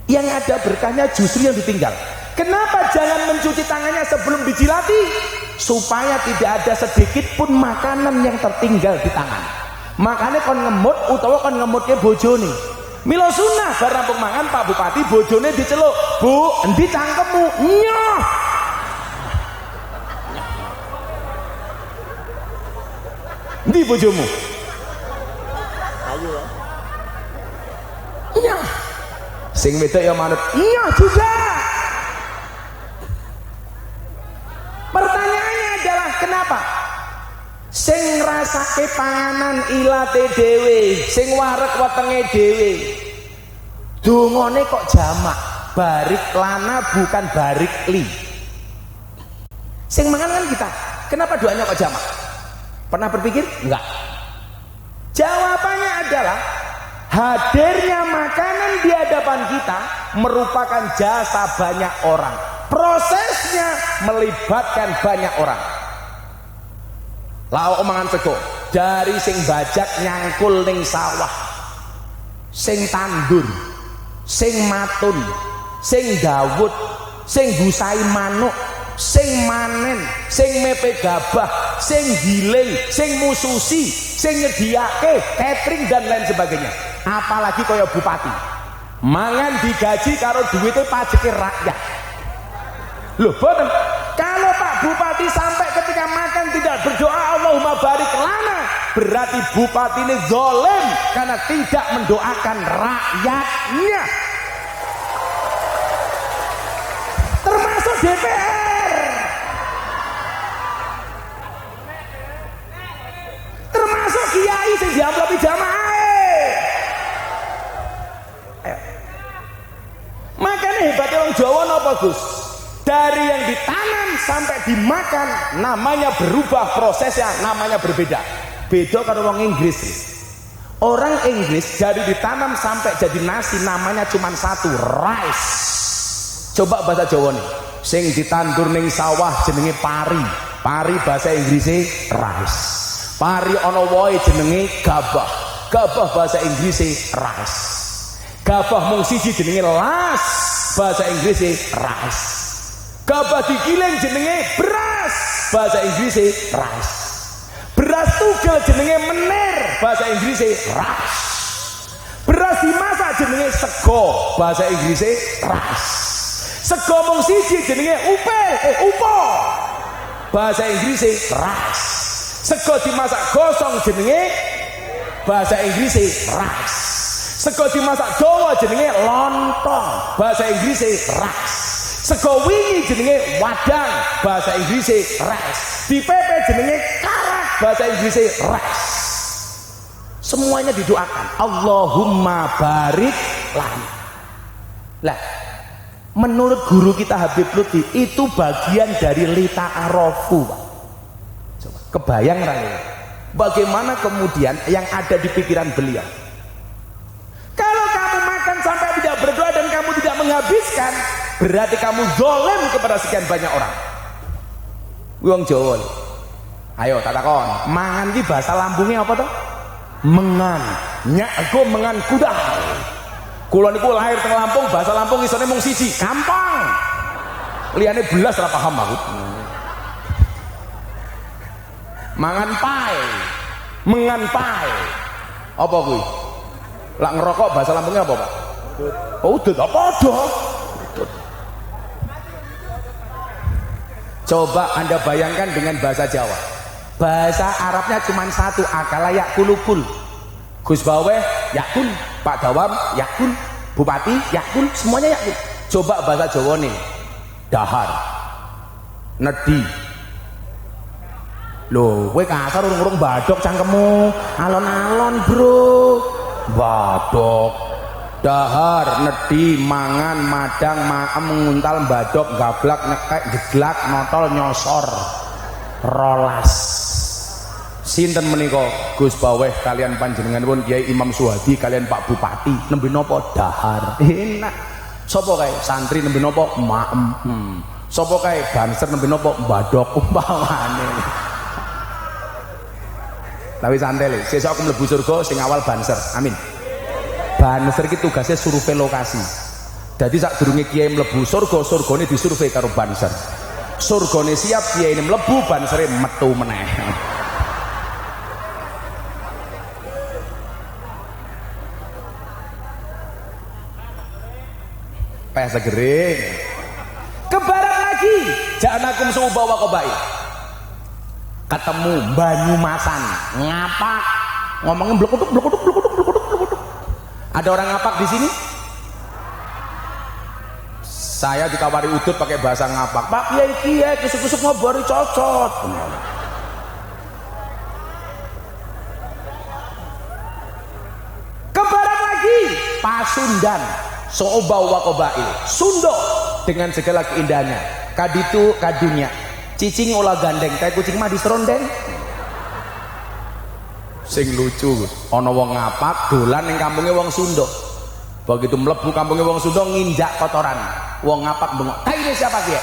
Yang ada berkahnya justru yang ditinggal. Kenapa jangan mencuci tangannya sebelum dijilati? Supaya tidak ada sedikit pun makanan yang tertinggal di tangan. Makanya kon ngemut utawa kon ngemutke bojone. Mila sunah bar rampung mangan Pak Bupati bojone diceluk, "Bu, endi cangkemmu?" Nyoh. Endi bojomu? Ayo. Nyoh. Sing wedok ya manut iya juga. apa? Sing ngrasake panganan ilate dhewe, sing wareg wetenge dhewe. Dongane kok jamak, barik lana bukan barik li. Sing mangan kan kita. Kenapa doanya kok jamak? Pernah berpikir? Enggak. Jawabannya adalah hadirnya makanan di hadapan kita merupakan jasa banyak orang. Prosesnya melibatkan banyak orang. Lah omongan sego dari sing bajak nyangkul ning sawah, sing tandur, sing matun, sing dawud, sing gusai manuk, sing manen, sing mepe gabah, sing giling, sing mususi, sing nyediake catering dan lain sebagainya. Apalagi kaya bupati mangan digaji karo duwite pajeke rakyat. Loh boten, kalau Pak Bupati sampai ketika makan tidak berdoa Allahumma barik lana, berarti bupati ini zalim karena tidak mendoakan rakyatnya. Termasuk DPR, termasuk kiai sing diamplopi jamaah. Makanya hebatnya orang Jawa napa Gus? Dari yang ditanam sampai dimakan namanya berubah, prosesnya namanya berbeda. Beda kalau orang Inggris. Orang Inggris dari ditanam sampai jadi nasi namanya cuma satu, rice. Coba bahasa Jawa nih. Sing ditandur ning sawah jenenge pari. Pari bahasa Inggrisnya rice. Pari ana wohe jenenge gabah. Gabah bahasa Inggrisnya rice. Gabah mung siji jenenge las. Bahasa Inggrisnya rice. Gabah digiling jenenge beras, bahasa Inggrisnya rice. Beras tugel jenenge menir, bahasa Inggrisnya rice. Beras dimasak jenenge sego, bahasa Inggrisnya rice. Sego mung siji jenenge upo, bahasa Inggrisnya rice. Sego dimasak gosong jenenge bahasa Inggrisnya rice. Sego dimasak dawa jenenge lontong, bahasa Inggrisnya rice. Sego wingi jenenge wadang, bahasa Inggrisnya rice. Dipepe jenenge karak, bahasa Inggrisnya rice. Semuanya didoakan Allahumma barik lana. Lah, menurut guru kita Habib Lutfi itu bagian dari lita arofu, Pak. Coba kebayang raya bagaimana kemudian yang ada di pikiran beliau. Kalau kamu makan sampai tidak berdoa dan kamu tidak menghabiskan, berarti kamu zalim kepada sekian banyak orang. Wong Jawa. Ayo tak takon, mangan iki bahasa lambungnya apa toh? Mengan. Nyak aku mengan kuda. Kula niku lahir teng Lampung, bahasa Lampung isone mung siji, gampang. Liyane belas ora paham aku. Mangan pai. Mengan pai. Apa kuwi? Lak ngerokok bahasa Lampungnya apa, Pak? Oh, udut apa dong? Coba Anda bayangkan dengan bahasa Jawa. Bahasa Arabnya cuma satu, akala yakulukul. Gus Baweh yakul, Pak Dawam yakul, Bupati yakul, semuanya yakul. Coba bahasa Jawa nih. Dahar. Nedi. Loh, kowe kasar urung-urung badok cangkemmu. Alon-alon, Bro. Badok. Dahar, nedi, mangan, madang, maem, nguntal, badok, gablak, nekek, jeglak, notol, nyosor, rolas. Sinten menika Gus Baweh kalian panjenengan pun Kiai Imam Suhadi kalian Pak Bupati nembe napa dahar. Enak. Sapa kae santri nembe napa maem. Sapa kae banser nembe napa badok umpamane. Tapi santai lho, sesuk aku mlebu surga sing awal banser. Amin. Banser iki tugasnya survei lokasi. Jadi sak durunge kiai mlebu surga, surgane disurvei karo banser. Surgane siap, kiai ini mlebu, bansere metu meneh. Peh segere. Ke barat lagi, ja'anakum su'uba wa qabai. Ketemu Banyumasan, ngapak, ngomongin blekutuk. Ada orang ngapak di sini? Saya ditawari udut pakai bahasa ngapak. Pak Kiai kusuk-kusuk ngobori cocot. Pasundan So'oba wa Qabail Sundo dengan segala keindahannya kaditu kadunya cicing olah gandeng kayak kucing mah diserondeng sing lucu ana wong ngapak dolan ning kampunge wong Sunda begitu mlebu kampunge wong Sunda nginjak kotoran wong ngapak bengok taine siapa dia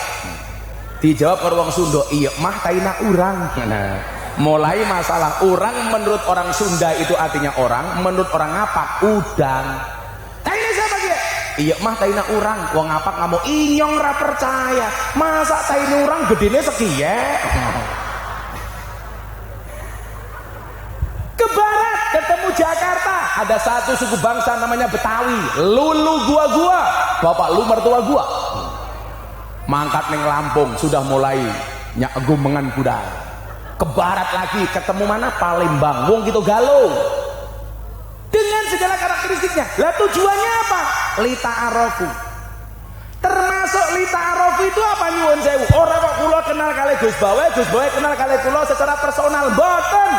dijawab karo wong Sunda iya mah taina urang nah mulai masalah orang menurut orang Sunda itu artinya orang menurut orang ngapak udang taina siapa dia iya mah taina urang wong ngapak ngomong inyong ra percaya masa taina urang gedene sekiye ke barat ketemu Jakarta ada satu suku bangsa namanya Betawi lulu gua bapak lu mertua gua mangkat ning Lampung sudah mulai nyak gumengan kuda ke barat lagi ketemu mana Palembang wong gitu galuh dengan segala karakteristiknya lah tujuannya apa lita arafu termasuk lita arafu itu apa nyuwun sewu orang kok kula kenal kali Gus Bawe kenal kali kula secara personal boten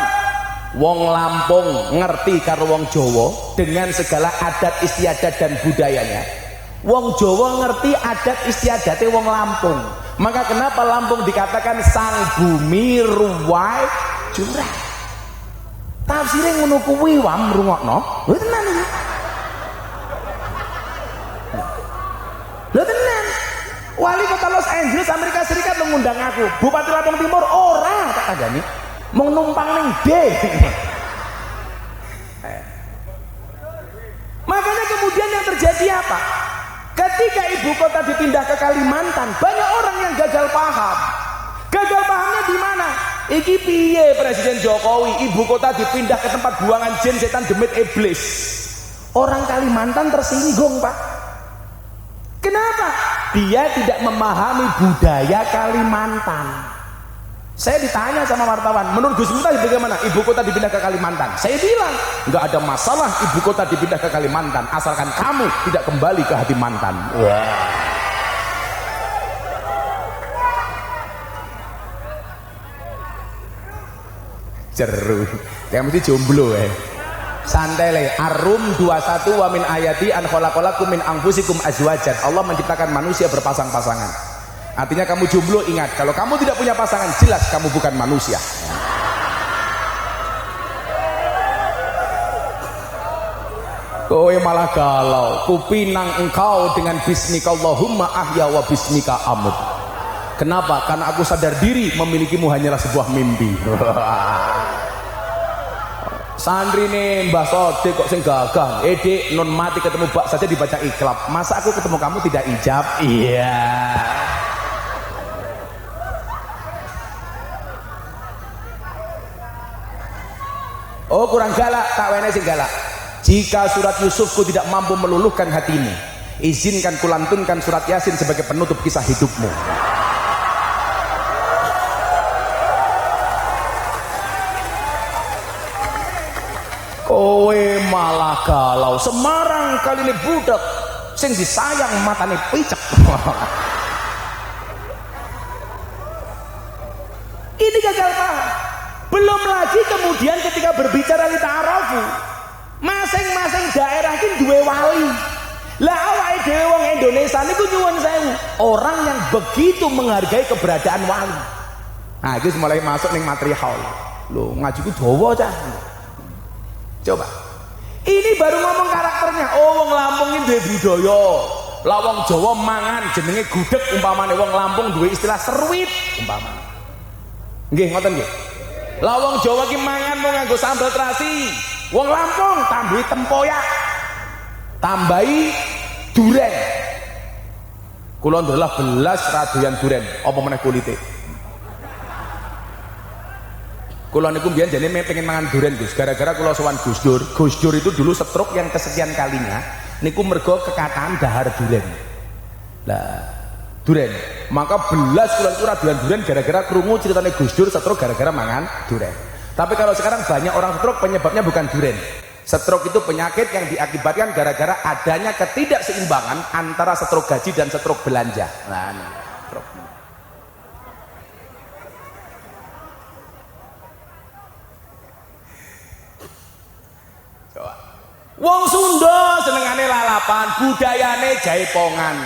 wong Lampung ngerti karo wong Jawa dengan segala adat istiadat dan budayanya wong Jawa ngerti adat istiadatnya wong Lampung maka kenapa Lampung dikatakan sang bumi ruwai curah tafsirnya ngono kuwi wam rungokno lho tenan iki lho tenan wali kota Los Angeles Amerika Serikat mengundang aku Bupati Lampung Timur ora tak kandhani mau numpang ning D makanya kemudian yang terjadi apa ketika ibu kota dipindah ke Kalimantan banyak orang yang gagal paham pahamnya di mana iki piye Presiden Jokowi ibu kota dipindah ke tempat buangan jin setan demit iblis orang Kalimantan tersinggung Pak kenapa dia tidak memahami budaya Kalimantan saya ditanya sama wartawan menurut Gus Miftah bagaimana ibu kota dipindah ke Kalimantan saya bilang nggak ada masalah ibu kota dipindah ke Kalimantan asalkan kamu tidak kembali ke hati mantan jeru kayak mesti jomblo santai le Ar-Rum 21 wa min ayati an khalaqalakum min anfusikum azwajan Allah menciptakan manusia berpasang-pasangan artinya kamu jomblo ingat kalau kamu tidak punya pasangan jelas kamu bukan manusia kowe malah galau kupinang engkau dengan bismika Allahumma ahya wa bismika amut kenapa? Karena aku sadar diri memilikimu hanyalah sebuah mimpi santri nih Mbah Sode kok sing gagah Dek non mati ketemu bak saja dibaca iklab masa aku ketemu kamu tidak ijab iya oh kurang galak tak wene sing galak jika surat Yusufku tidak mampu meluluhkan hatimu izinkan kulantunkan surat Yasin sebagai penutup kisah hidupmu kowe malah galau Semarang kali ini budak sing disayang matane picek ini gagal paham belum lagi kemudian ketika berbicara li ta'arufu masing-masing daerah ini duwe wali lah awake dhewe wong Indonesia niku nyuwun sewu orang yang begitu menghargai keberadaan wali nah iki mulai masuk ning material lho ngajiku dawa cah coba ini baru ngomong karakternya oh wong Lampung ini duwe budaya lah wong Jawa mangan jenenge gudeg umpamane wong Lampung duwe istilah seruit umpamane nggih ngoten nggih lah wong Jawa ki mangan mau nganggo sambal terasi wong Lampung tambahi tempoyak tambahi duren kula ndelah belas radoyan duren apa meneh kulite kula niku mbiyen jane pengen mangan duren Gus gara-gara kula sowan Gus Dur itu dulu stroke yang kesekian kalinya niku mergo kekataan dahar duren lah duren maka belas kula itu radoyan duren gara-gara krungu ceritane Gus Dur stroke gara-gara mangan duren tapi kalau sekarang banyak orang stroke penyebabnya bukan duren stroke itu penyakit yang diakibatkan gara-gara adanya ketidakseimbangan antara stroke gaji dan stroke belanja nah ini stroke Wong Sunda senengane lalapan, budayane jaipongan.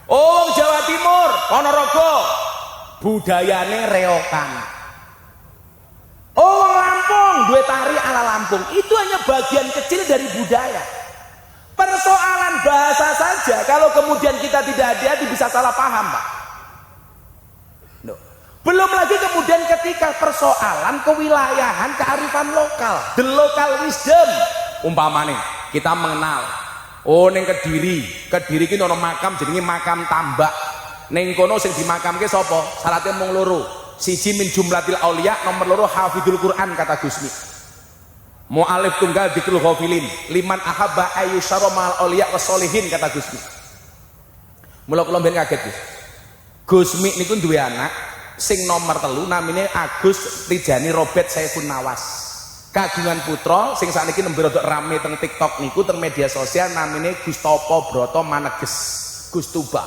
Oh, wong Jawa Timur, Ponorogo, budayane reokan. Oh, wong Lampung duwe tari ala Lampung. Itu hanya bagian kecil dari budaya. Persoalan bahasa saja kalau kemudian kita tidak hati-hati bisa salah paham, Pak. Belum lagi kemudian ketika persoalan kewilayahan, kearifan lokal, the local wisdom. Umpamane kita mengenal, oh ning Kediri ki ono makam jenenge makam Tambak. Ning kono sing dimakamke sapa? Syaratnya mung loro. Siji min jumlatil auliya, nomor loro hafidul Quran kata Gusmi. Mu'alif tunggal dzikrul ghafilin, liman ahabba ayyusyara ma'al auliya wassolihin kata Gusmi. Mula kula mben kaget, Gus. Gusmi niku duwe anak sing nomor 3 namine Agus Rijani Robert Saifun Nawas. Kagungan putra sing sakniki nembe rada rame teng TikTok niku teng media sosial namine Gustopo Broto Maneges Gustuba.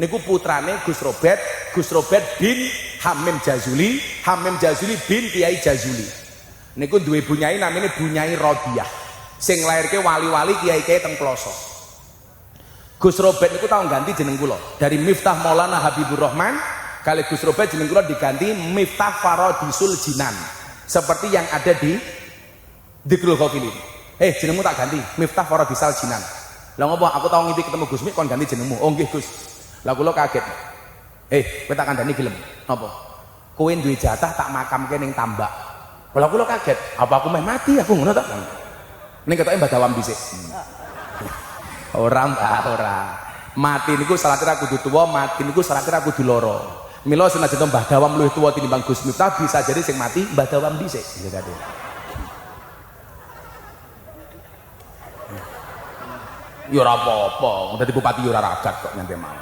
Niku putrane Gus Robert bin Hamim Jazuli bin Kiai Jazuli. Niku duwe bunyai namine Bunyai Rodiah. Sing lairke wali-wali kiai-kiai teng Ploso. Gus Robert niku tau ganti jeneng kula dari Miftah Maulana Habibur Rahman kali Gus Robert jeneng kula diganti Miftah Farodisul Jinan. Seperti yang ada di Dzikrul Ghafilin. Jenengmu tak ganti Miftah Farodisal Jinan. Lah ngopo aku tau ngipi ketemu Gusmi kon ganti jenengmu. Oh nggih Gus. Lah kula kaget. Kowe tak kandhani gelem. Napa? Kowe duwe jatah tak makamke ning Tambak. Lah kula kaget. Apa aku meh mati aku ngono ta? Ning ketoke Mbah Dawam dhisik. Ora. Mati niku salate ra kudu tuwa, mati niku salate ra kudu lara. Mila senajan Mbah Dawam luwih tuwa tinimbang Gus Miftah bisa jadi sing mati Mbah Dawam dhisik. Ya ora apa-apa, dadi bupati ora ragat kok nyampe mau.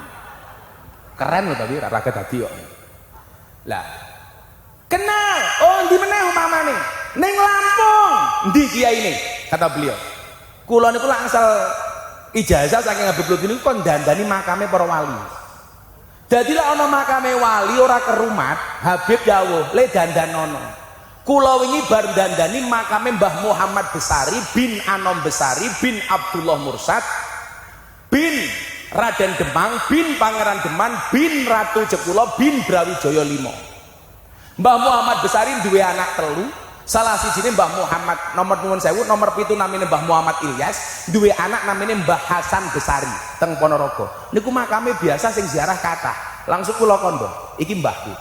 Keren lho tapi ora ragat dadi kok. Lah. Kenal. Oh, ndi meneh umpamane? Ning Lampung. Ndi kiyaine? Kata beliau. Kula niku langsal ijazah saking Habib Lutfi niku kon dandani makame para wali. Dadi lek ana makame wali ora kerumat, Habib dawuh, "Le dandanono." Kula wingi bar dandani makame Mbah Muhammad Besari bin Anom Besari bin Abdullah Mursad bin Raden Demang bin Pangeran Deman bin Ratu Jekulo bin Brawijaya 5. Mbah Muhammad Besari duwe anak telu, salah sijine Mbah Muhammad nomor nuwun sewu, nomor 7 namine Mbah Muhammad Ilyas, duwe anak namine Mbah Hasan Besari teng Ponorogo. Niku makame biasa sing ziarah kathah. Langsung kula kondo, iki mbahku.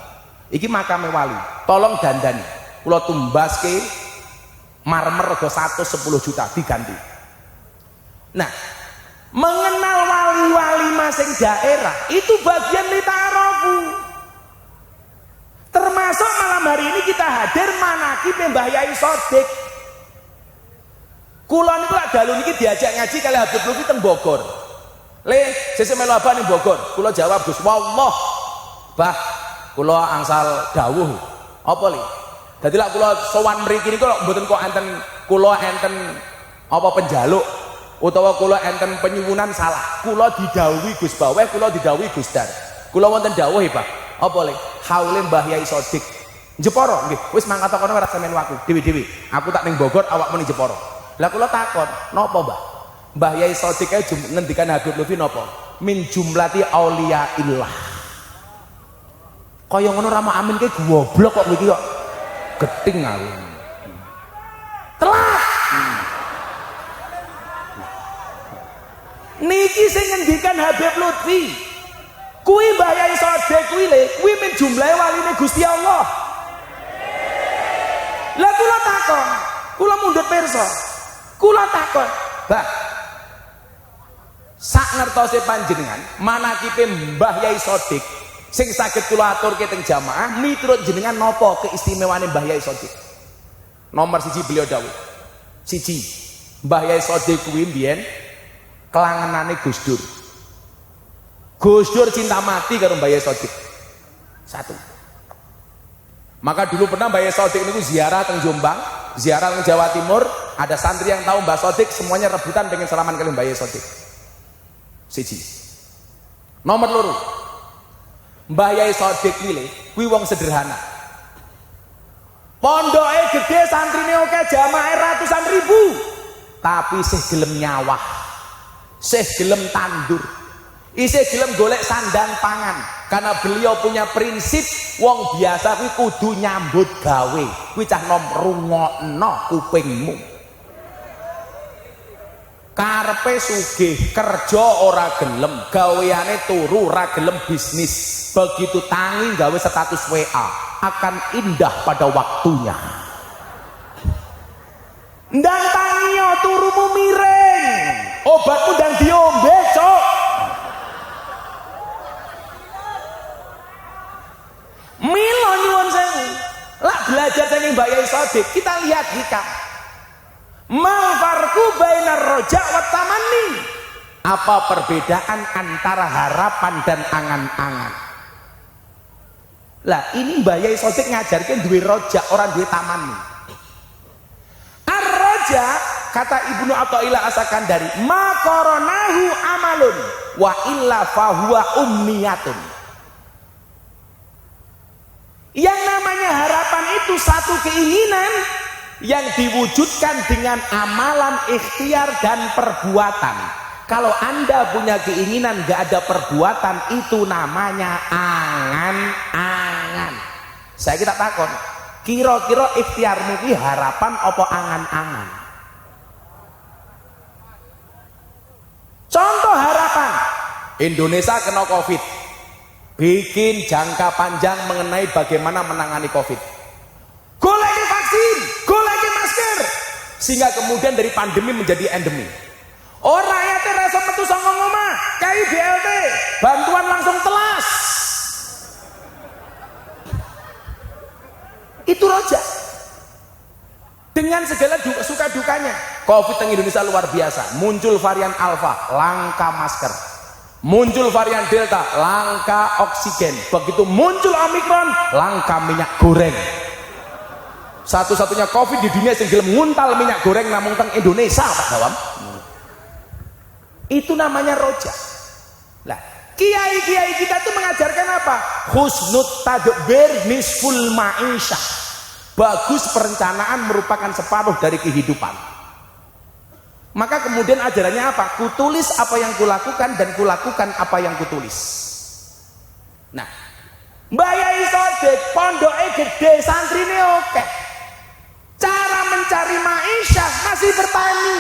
Iki makame wali. Tolong dandani. Kula tumbaske marmer rega 110 juta diganti. Nah, mengenal wali-wali masing daerah itu bagian litarofu. Termasuk malam hari ini kita hadir manakib Mbah Yai Sodik. Kula niku lak dalu niki diajak ngaji kali Habib Lutfi teng Bogor. Le, sesuk melu apa ning Bogor? Kula jawab, Gus, wallah. Bah, kula angsal dawuh. Apa li? Dadi lak kula sowan mriki niku mboten kok enten kula enten apa penjaluk utawa kula enten penyuwunan salah. Kula didhawuhi Gus Baweh, kula didhawuhi Gus Dar. Kula wonten dawuh Pak. Apa le? Haule Mbah Yai Sodik. Jepara nggih. Wis mangkat kono ora sampeyan waku. Dewi-dewi. Aku tak ning Bogor, awakmu ning Jepara. Lah kula takon, napa Mbah? Mbah Yai Sodik ae ngendikan Habib Lutfi napa? Min jumlati auliyaillah. Kaya ngono ra mau amin ke goblok kok iki kok. Geting aku. Telat. Niki sing ngendikan Habib Lutfi. Kuwi Mbah Yai Sodik kuwi le, kuwi min jumlahe waline Gusti Allah. Lah kula takon, kula mundhut pirsa. Kula takon, Mbah. Sak ngertose panjenengan, manakipe Mbah Yai Sodik sing saged kula aturke teng jamaah miturut jenengan napa keistimewaane Mbah Yai Sodik? Nomor 1 beliau dawuh. 1. Mbah Yai Sodik kuwi mbiyen kelangenane Gus Dur. Gus Dur cinta mati karo Mbah Yai Sodik. 1. Maka dulu pernah Mbah Yai Sodik niku ziarah teng Jombang, ziarah teng Jawa Timur, ada santri yang tahu Mbah Sodik semuanya rebutan pengen salaman kali Mbah Yai Sodik. 1. Nomor 2. Mbah Yai Sodik kuwi wong sederhana. Pondoke gede, santrine oke, jamaah ratusan ribu. tapi isih gelem nyawah, isih gelem tandur, isih gelem golek sandang pangan. Karena beliau punya prinsip wong biasa kuwi kudu nyambut gawe, kuwi cah nom rungokno kupingmu. Karepe sugih, kerja ora gelem, gaweane turu ora gelem bisnis. Begitu tangi gawe status WA, akan indah pada waktunya. Ndang tangiyo turumu miring, obatmu ndang diombe, Cok. Milo nyuwun sewu, lak belajar saking Mbak Yai Sodik, kita lihat hikam. Mal farqu bainar roja wa tamanni. Apa perbedaan antara harapan dan angan-angan? Lah ini Mbak Yai Sodik ngajarkan duwe roja, orang duwe tamanni. Ar-roja kata Ibnu Athaillah As-Sakandari, ma qoronahu amalun wa illa fahuwa umniyatun. Yang namanya harapan itu satu keinginan yang diwujudkan dengan amalan, ikhtiar dan perbuatan. Kalau Anda punya keinginan gak ada perbuatan, itu namanya angan-angan. Saya kita takon, kira-kira ikhtiarmu ini harapan apa angan-angan? Contoh harapan, Indonesia kena Covid, bikin jangka panjang mengenai bagaimana menangani Covid, goleki vaksin, goleki masker, sehingga kemudian dari pandemi menjadi endemi. Orang rakyatnya rasa metu saka ngomah, kai BLT, bantuan langsung telas. Itu roja. Dengan segala suka dukanya, Covid di Indonesia luar biasa. Muncul varian Alpha, langka masker. Muncul varian Delta, langka oksigen. Begitu muncul Omikron, langka minyak goreng. Satu-satunya Covid di dunia yang gelem nguntal minyak goreng namung teng Indonesia, Pak Dawam. Itu namanya roja. Lah, kiai-kiai kita tuh mengajarkan apa? Husnut tadbir nisful ma'isyah. Bagus perencanaan merupakan separuh dari kehidupan. Maka kemudian ajarannya apa? Kutulis apa yang kulakukan dan kulakukan apa yang kutulis. Nah, Mbak Yai Sodik pondoke gede, santrine oke. Cara mencari ma'isyah masih bertani.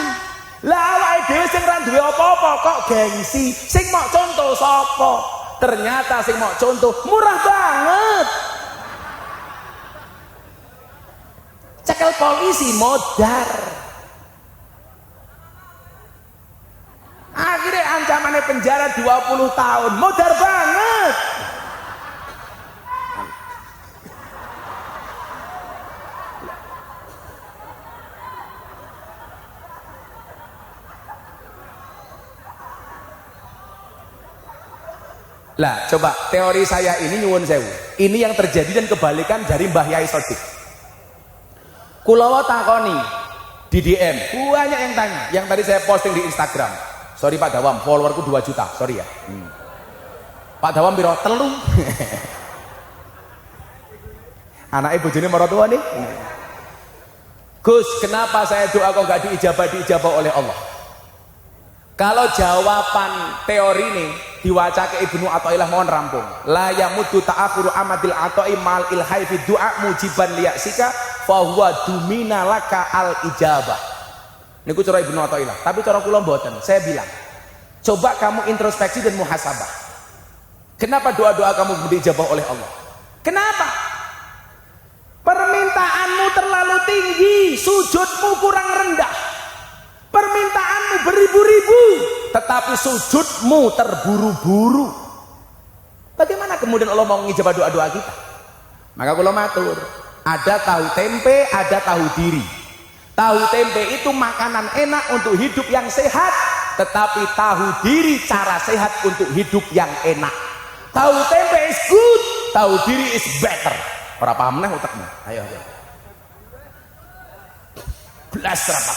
Lah awake dhewe sing ra duwe apa-apa kok gengsi. Sing mau contoh sapa? Ternyata sing mau contoh murah banget. Cekel polisi modar. Akhirnya ancamannya penjara 20 tahun. Modar banget. Lah coba teori saya ini nyuwun sewu, ini yang terjadi dan kebalikan dari Mbah Yai Sodik. Kulawa takoni di DM, banyak yang tanya, yang tadi saya posting di Instagram. Sorry Pak Dawam, followerku 2 juta, sorry ya. Pak Dawam biro telu. Anaknya bojone marotua nih. Gus, kenapa saya doa kok gak diijabah oleh Allah? Kalau jawaban teori ini diwaca ke Ibnu Athaillah, mohon rampung. La yamuddu ta'akhuru amadil atoi mal ilhai fi du'a mujiban liyasika fa huwa dumina laka al ijabah. Niku cara Ibnu Athaillah, tapi cara kula mboten. Saya bilang, coba kamu introspeksi dan muhasabah. Kenapa doa-doa kamu dijabah oleh Allah? Kenapa? Permintaanmu terlalu tinggi, sujudmu kurang rendah. Permintaanmu beribu-ribu, tetapi sujudmu terburu-buru. Bagaimana kemudian Allah mau ngijabah doa-doa kita? Maka kula matur, ada tahu tempe, ada tahu diri. Tahu tempe itu makanan enak untuk hidup yang sehat, tetapi tahu diri cara sehat untuk hidup yang enak. Tahu tempe is good, tahu diri is better. Ora paham neh utekmu. Ayo. Belas apa?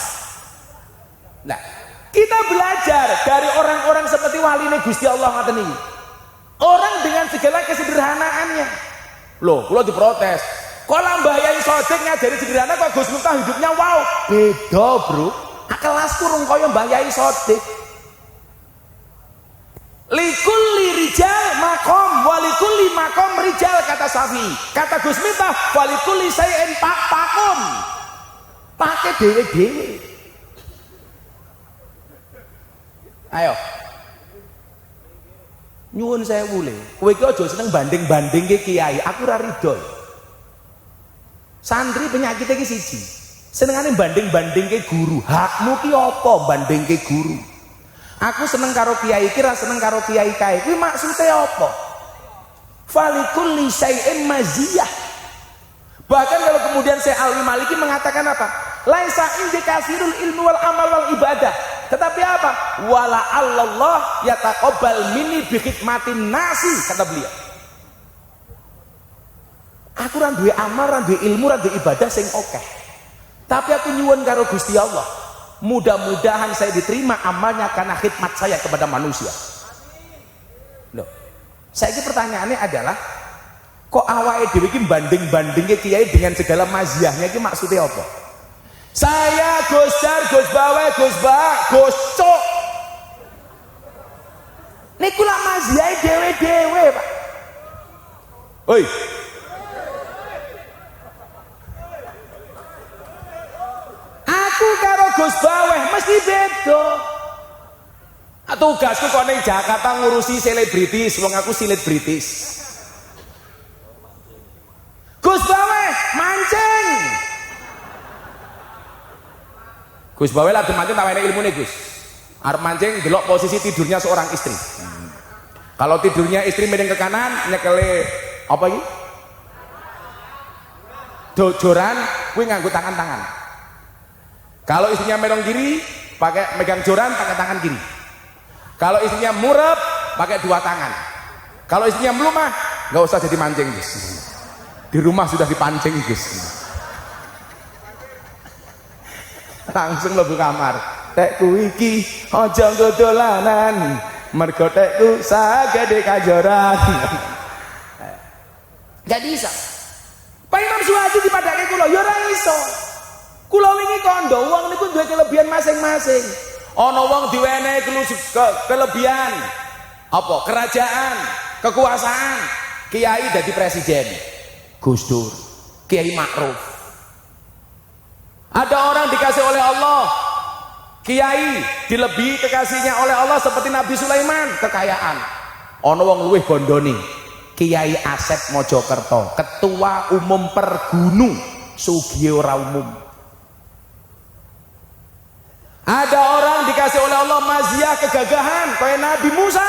Nah, kita belajar dari orang-orang seperti wali ini Gusti Allah ngaten iki. Orang dengan segala kesederhanaannya. Loh, kula diprotes. Kok Mbah Yai Sodik ngajari sederhana kok Gus Miftah hidupnya wow. Beda, Bro. kelasku rung kaya Mbah Yai Sodik. Likulli rijal makom walikulli makom rijal, kata Syafi'i. Kata Gus Miftah walikulli sayin pakun. Pakai dewe-dewe. Ayo. Nyuwun sewu le. Kowe iki aja seneng banding-bandingke kiai, aku ora rido. Santri penyakit iki siji. Senengane banding-bandingke guru. Hakmu ki apa bandingke guru? Aku seneng karo kiai iki, ra seneng karo kiai kae. Kuwi maksude apa? Falikulli syai'in maziyah. Bahkan kalau kemudian Syekh Alwi Maliki mengatakan apa? Laisa indikasirul ilmu wal amal wal ibadah. Tetapi apa? Wala Allah yataqabbal minni bi khidmatin nasi, kata beliau. Aku ra duwe amal, ra duwe ilmu, ra duwe ibadah sing akeh. Tapi aku nyuwun karo Gusti Allah, mudah-mudahan saya diterima amalnya karena khidmat saya kepada manusia. Loh, saya ini pertanyaannya adalah, kok awake dhewe iki banding-bandingke kiai dengan segala maziyahnya iki maksudnya apa? Saya Gus Dar, Gus Bawe, Gus Ba, Gus Cuk. Niku lak maziyahe dhewe-dhewe, Pak. Oi. Aku karo Gus Baweh mesti beda. Tugasku kok ning Jakarta ngurusi selebritis, wong aku selebritis. Gus Baweh mancing. Gus Baweh lagi mancing tak enek ilmune, Gus. Arep mancing delok posisi tidurnya seorang istri. Kalau tidurnya istri miring ke kanan, nyekele apa iki? Joran kuwi nganggo tangan-tangan. Kalau istrinya merong kiri, pakai megang joran pakai tangan kiri. Kalau istrinya murep, pakai dua tangan. Kalau istrinya melumah, nggak usah jadi mancing, Gus. Di rumah sudah dipancing, Gus. Langsung lebu kamar. Tekku iki aja nggo dolanan, mergo tekku sagede kajoran. Gak bisa. Pak Imam Suhaji dipadake kula, ya ora iso. Kula wingi kondo wong niku duwe kelebihan masing-masing. Ana wong diwenehi kelebihan apa? Kerajaan, kekuasaan. Kiai dadi presiden. Gus Dur, Kiai Ma'ruf. Ada orang dikasih oleh Allah, kiai dilebihi kekasihnya oleh Allah seperti Nabi Sulaiman, kekayaan. Ana wong luwih bondone, Kiai Asep Mojokerto, ketua umum Pergunu, sugih ora umum. Ada orang dikasih oleh Allah maziyah kegagahan kayak Nabi Musa,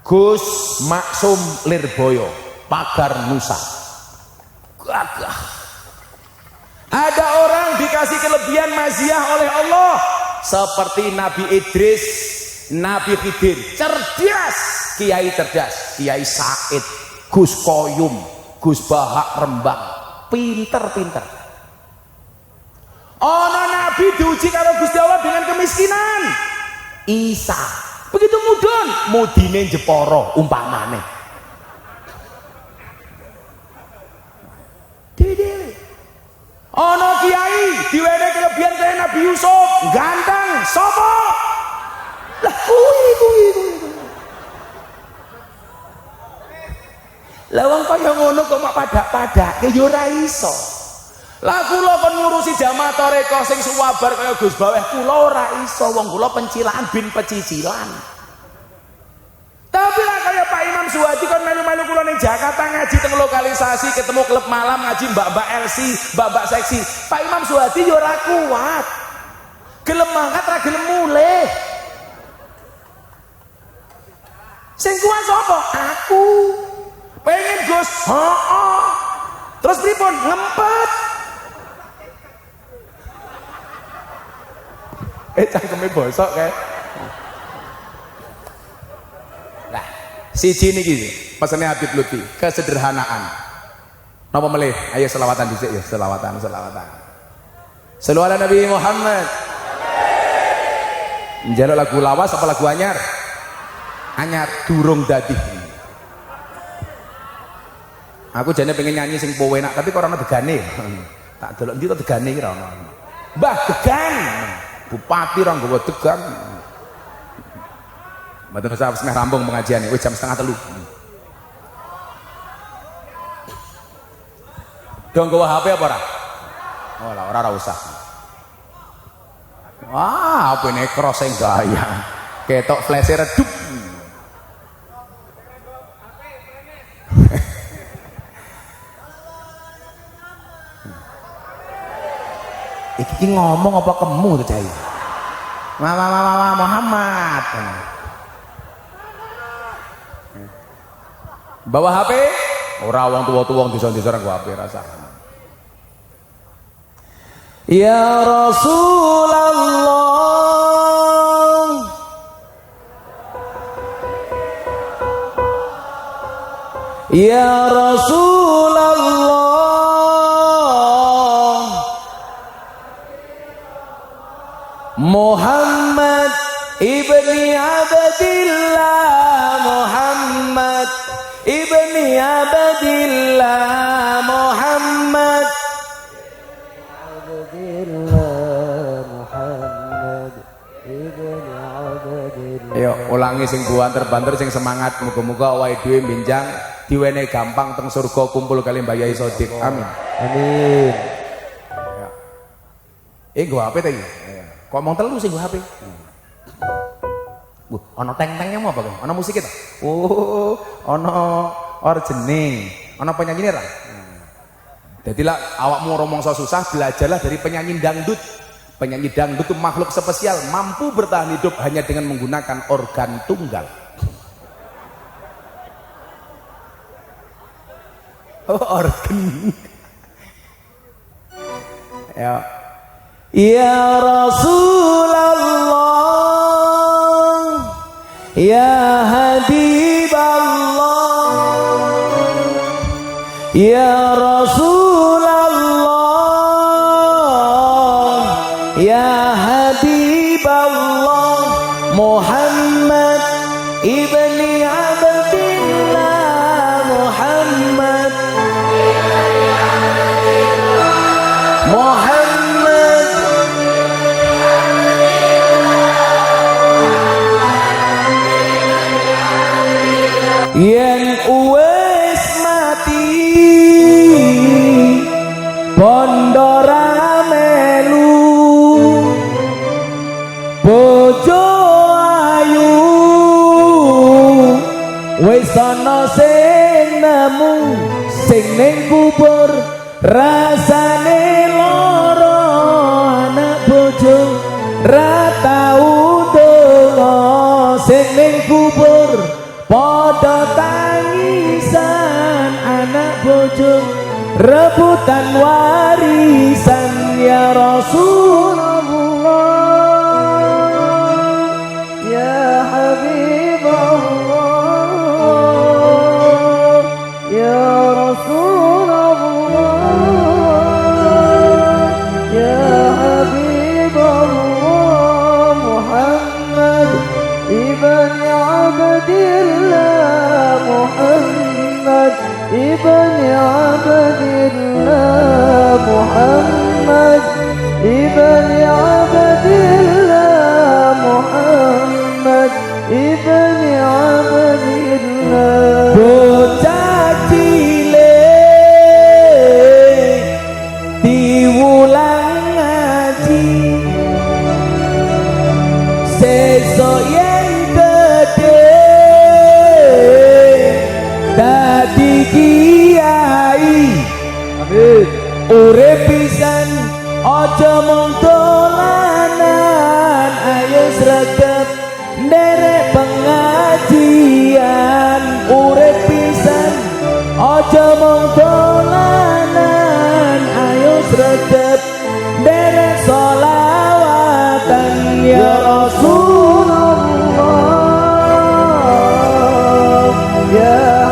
Gus Maksum Lirboyo, pagar Nusa, gagah. Ada orang dikasih kelebihan maziyah oleh Allah seperti Nabi Idris, Nabi Khidir, cerdas, kiai cerdas, Kiai Said, Gus Koyum, Gus Bahak Rembang, pinter-pinter. Ono Nabi diuji karo Gusti Allah dengan kemiskinan. Isa begitu mudun, mudine Jepara umpamane. Dede. Ono kiai diwenehi kelebihan kaya Nabi Yusuf, ganteng, sapa? Lah kuwi. Lah wong kaya ngono kok mak padak-padake ya ora iso. Lah kula kon ngurusi jamaah tarekah sing suwabar kaya Gus Baweh, kula ora iso, wong kula pencilaan bin pecicilan. Tapi lah kaya Pak Imam Suhaji kon melu-melu kula ning Jakarta ngaji teng lokalisasi, ketemu klub malam ngaji mbak-mbak LC, mbak-mbak seksi. Pak Imam Suhaji ya ora kuat. Gelem mangkat ra gelem mulih. Sing kuat sapa? Aku. Pengen Gus, heeh. Terus pripun? Ngempet. Cangkeme bosok kae. Nah, siji niki pesene Habib Lutfi, kesederhanaan. Napa melih? Ayo selawatan dhisik ya, selawatan. Shalawat Nabi Muhammad. Njaluk lagu lawas apa lagu anyar? Anyar durung dadi. Aku jane pengen nyanyi sing powe enak, tapi kok ora ono degane. Tak delok ndi to degane iki ra ono. Mbah Degan bupati orang gawa Degan mboten usah setengah rampung pengajian wis jam 2:30 dong gawa HP apa ora? Oh lah ora usah wah HP ini cross yang gaya ketok flash redup iki ngomong apa kemu tuh cai Mama Muhammad bawa HP ora wong tuwa-tuwa desa-desa ora HP rasa ya Rasulullah ya Rasulullah Muhammad ibni Abdillah Muhammad ibni Abdillah Muhammad Ayo ulangi sing banter-banter sing semangat muga-muga awake dhewe minjang diwenehi gampang teng surga kumpul kali Mbah Yai Sodik amin amin gua HP ta iki kok omong telu sing gua HP ana teng-tengnya mau apa kan ana musik ta oh ana orjening ana penyanyi ra jadi lah awakmu romongso susah belajarlah dari penyanyi dangdut itu makhluk spesial mampu bertahan hidup hanya dengan menggunakan organ tunggal oh organ ya Rasulullah ya Habiballah ya Rasulullah ya Habiballah Muhammad ibni Abdillah Muhammad yen uwes mati bondo ra melu bojo ayu wis ana sing nemu sing ning kubur rasane lara anak bojo ra tau donga sing ning kubur padha tangisan anak bojo rebutan warisan ya Rasulullah ya Habibullah ya Rasulullah ya Habibullah Muhammad ibni Abdillah Muhammad ibni Abdillah Muhammad ibni Abdillah Muhammad ibni Abdillah bocah cilik diwulang ngaji sesuk yen gede dadi kiai amin urip pisan aja mung dolanan ayo sregep nderek pengajian urip pisan aja mung dolanan ayo sregep nderek sholawatan ya Rasulullah ya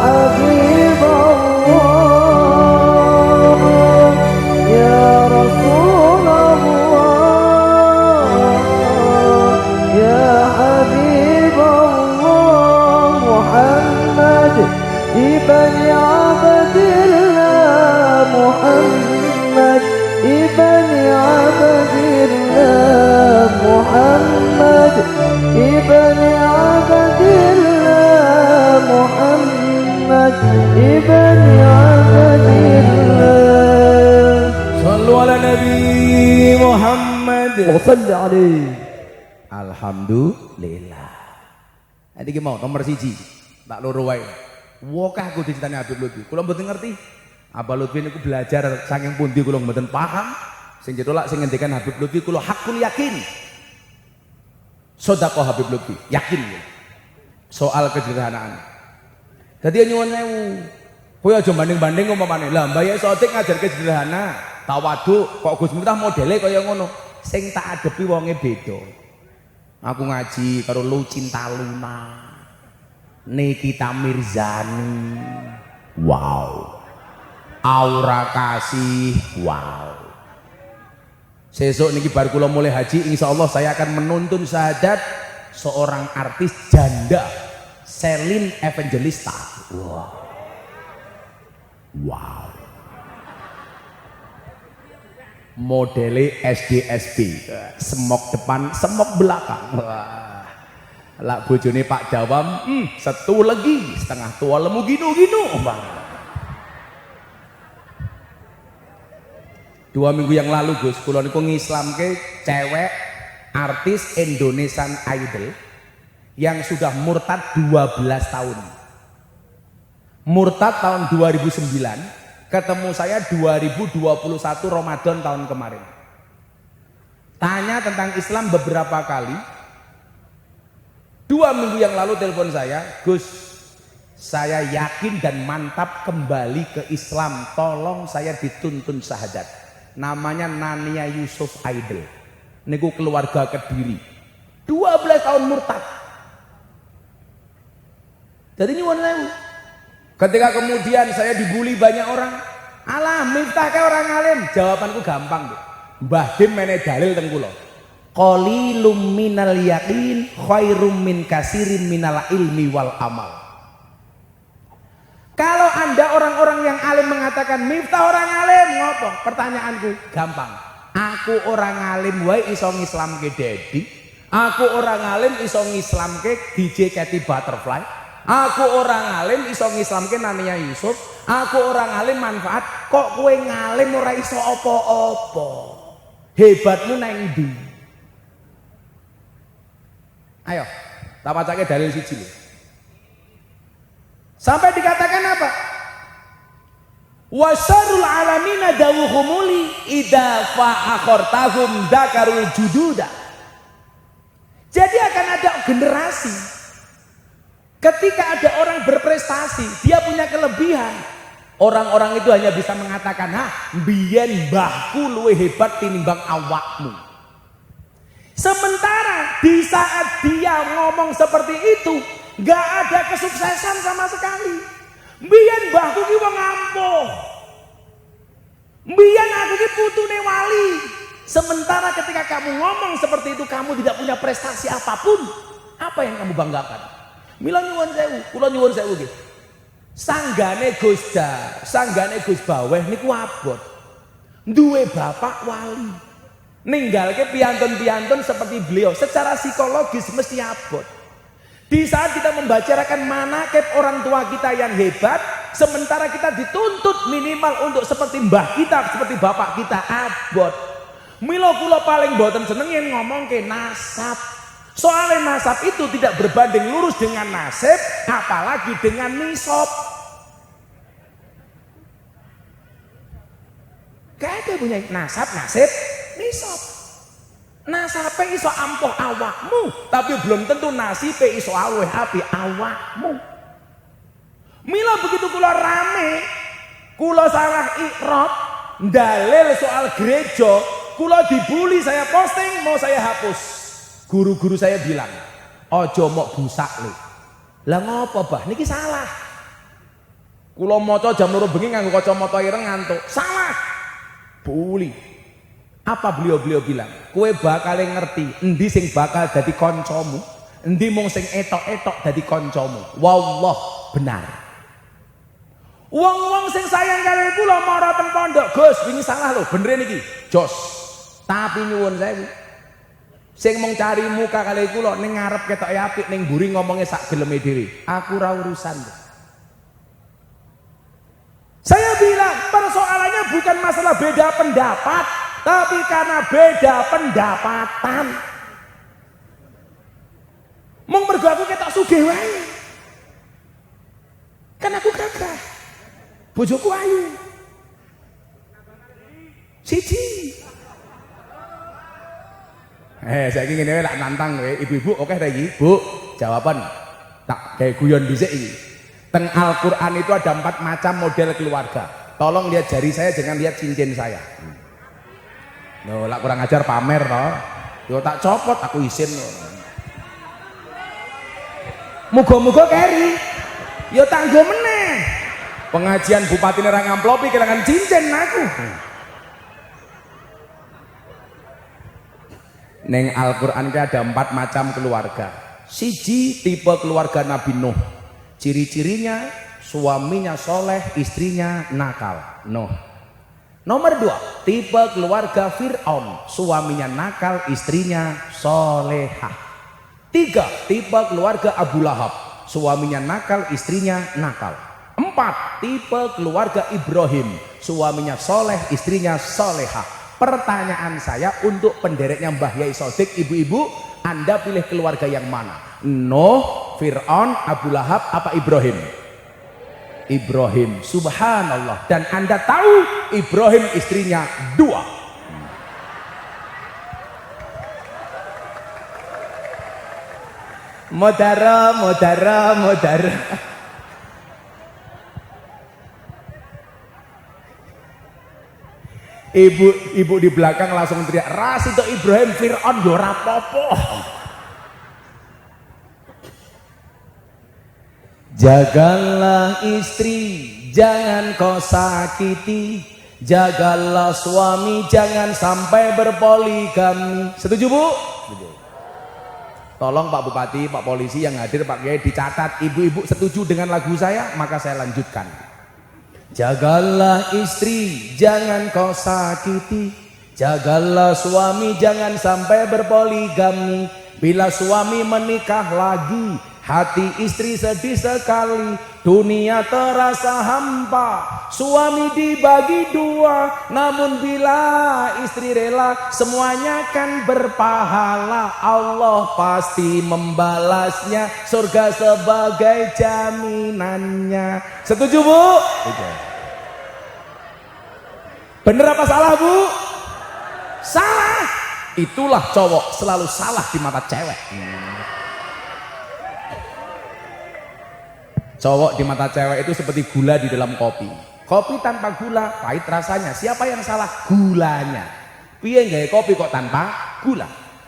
ibni Abdillah Muhammad ibni Abdillah Muhammad ibn Abdillah, Muhammad ibn Abdillah. Sallu ala Nabi Muhammad Wa salli alaihi. Alhamdulillah. Nanti gimana nomor siji tak loro wae. Wokah kudu ditanya Habib Lutfi. Kula mboten ngerti. Abah Lutfi niku belajar saking pundi kula mboten paham. Sing jedolak sing ngendikan Habib Lutfi kula hakul yakin. Sedekah Habib Lutfi, yakin ya. Soal kesederhanaan. Dadi nyuwun sewu. Kowe aja banding-banding umpamane. Lah Mbah Sotik ngajarke sederhana, tawadhu, kok Gus Miftah modele kaya ngono. Sing tak adepi wonge beda. Aku ngaji karo Lu Cinta Luna. Nikita Mirzani, wow. Aura Kasih, wow. Sesuk niki bar kula mulai haji, insyaallah saya akan menuntun syahadat seorang artis janda, Selin Evangelista. Wow. Wow. Modele SDSB, semok depan, semok belakang. Wah. Lak bojone Pak Dawam, setu lagi setengah tua lemu ginu-ginu. 2 minggu yang lalu Gus, kula niku ngislamke cewek artis Indonesian Idol yang sudah murtad 12 tahun. Murtad tahun 2009, ketemu saya 2021 Ramadan tahun kemarin. Tanya tentang Islam beberapa kali. 2 minggu yang lalu telepon saya, Gus, saya yakin dan mantap kembali ke Islam, tolong saya dituntun syahadat. Namanya Nania Yusuf Idol, niku keluarga Kediri, 12 tahun murtad. Jadi nyuwun sewu. Ketika kemudian saya dibully banyak orang, alah Miftah kayak orang alim, jawabanku gampang, Mbah Dim mene dalil teng kula. Qalilum minal yaqin khairum min kasirin minal ilmi wal amal. Kalau Anda orang-orang yang alim mengatakan Miftah orang alim, ngopo? Pertanyaanku gampang. Aku orang alim wae iso ngislamke Dedi. Aku orang alim iso ngislamke DJ Katy Butterfly. Aku orang alim iso ngislamke Nania Yusuf. Aku orang alim manfaat. Kok kowe ngalim ora iso apa-apa? Hebatmu nang ndi? Ayo, tak bacake dalil siji lho. Sampai dikatakan apa? Wasarul alamina dawuhumuli idza fa'akhortahum dzakarul jududa. Jadi akan ada generasi ketika ada orang berprestasi, dia punya kelebihan. Orang-orang itu hanya bisa mengatakan, "Ha, mbiyen mbahku luwih hebat tinimbang awakmu." Sementara di saat dia ngomong seperti itu, gak ada kesuksesan sama sekali. Mbiyen mbahku ki wong ampuh. Mbiyen aku ki putune wali. Sementara ketika kamu ngomong seperti itu, kamu tidak punya prestasi apapun. Apa yang kamu banggakan? Mila nyuwun sewu, kula nyuwun sewu nggih. Sanggane Gus Dar, sanggane Gus Baweh niku abot. Duwe bapak wali. Ninggalke piantun-piantun seperti beliau secara psikologis mesti abot. Di saat kita membicarakan manakib orang tua kita yang hebat, sementara kita dituntut minimal untuk seperti mbah kita, seperti bapak kita, abot. Mila kula paling boten seneng yen ngomongke nasab. Soalnya nasab itu tidak berbanding lurus dengan nasib, apalagi dengan nisab. Kayak punya nasab, nasib, nisab. Nasabe iso ampuh awakmu, tapi belum tentu nasibe iso aweh api awakmu. Mila begitu kula rame, kula salah ikrab, dalil soal gereja, kula dibully, saya posting, mau saya hapus. Guru-guru saya bilang, ojo mok busak le. Lah ngopo bah, niki salah. Kula maca jam 2 bengi nganggo kacamata ireng ngantuk. Salah. Bully. Apa beliau bilang? Kowe bakal ngerti endi sing bakal dadi kancamu, endi mung sing etok-etok dadi kancamu. Wallah benar. Wong-wong sing sayang kali kula mara teng pondok, Gus, wingi salah lho, bener niki. Jos. Tapi nyuwun sewu. Sing mung cari muka kali kula ning ngarep ketoke apik ning mburi ngomongnya sak geleme dhewe. Aku ora urusan. Saya bilang persoalannya bukan masalah beda pendapat, tapi karena beda pendapatan. Mung mergo aku ketok sugih wae. Kan aku gagah. Bojoku ayu. Siji. Saiki ngene wae lak nantang kowe, ibu-ibu oke ta iki? Bu, jawaban tak kayak guyon dhisik iki. Teng Al-Qur'an itu ada 4 macam model keluarga. Tolong lihat jari saya, jangan lihat cincin saya. Loh, lak kurang ajar pamer toh. Yo tak copot aku isin loh. Muga-muga keri. Yo tak nggo meneh. Pengajian bupati ora ngamplopi kelangan cincin aku. Neng Al-Qur'an ada 4 macam keluarga. Siji tipe keluarga Nabi Nuh. Ciri-cirinya suaminya soleh, istrinya nakal. Nuh. Nomor 2 tipe keluarga Fir'aun. Suaminya nakal, istrinya solehah. 3 tipe keluarga Abu Lahab. Suaminya nakal, istrinya nakal. 4 tipe keluarga Ibrahim. Suaminya soleh, istrinya solehah. Pertanyaan saya untuk pendereknya Mbah Yai Sodik, ibu-ibu, Anda pilih keluarga yang mana? Nuh, Fir'aun, Abu Lahab, apa Ibrahim? Ibrahim, subhanallah. Dan Anda tahu Ibrahim istrinya 2. Modara. Ibu di belakang langsung teriak, ras itu Ibrahim Fir'aun yo ora apa-apa. Jagalah istri, jangan kau sakiti. Jagalah suami, jangan sampai berpoligami. Setuju Bu? Setuju. Tolong Pak Bupati, Pak Polisi yang hadir, Pak Kiai dicatat. Ibu-ibu setuju dengan lagu saya, maka saya lanjutkan. Jagalah istri, jangan kau sakiti. Jagalah suami, jangan sampai berpoligami. Bila suami menikah lagi, hati istri sedih sekali. Dunia terasa hampa, suami dibagi 2. Namun bila istri rela, semuanya kan berpahala. Allah pasti membalasnya, surga sebagai jaminannya. Setuju Bu? Bener apa salah Bu? Salah. Itulah cowok selalu salah di mata cewek. Cowok di mata cewek itu seperti gula di dalam kopi. Kopi tanpa gula pahit rasanya. Siapa yang salah? Gulanya. Piye gawe kopi kok tanpa gula?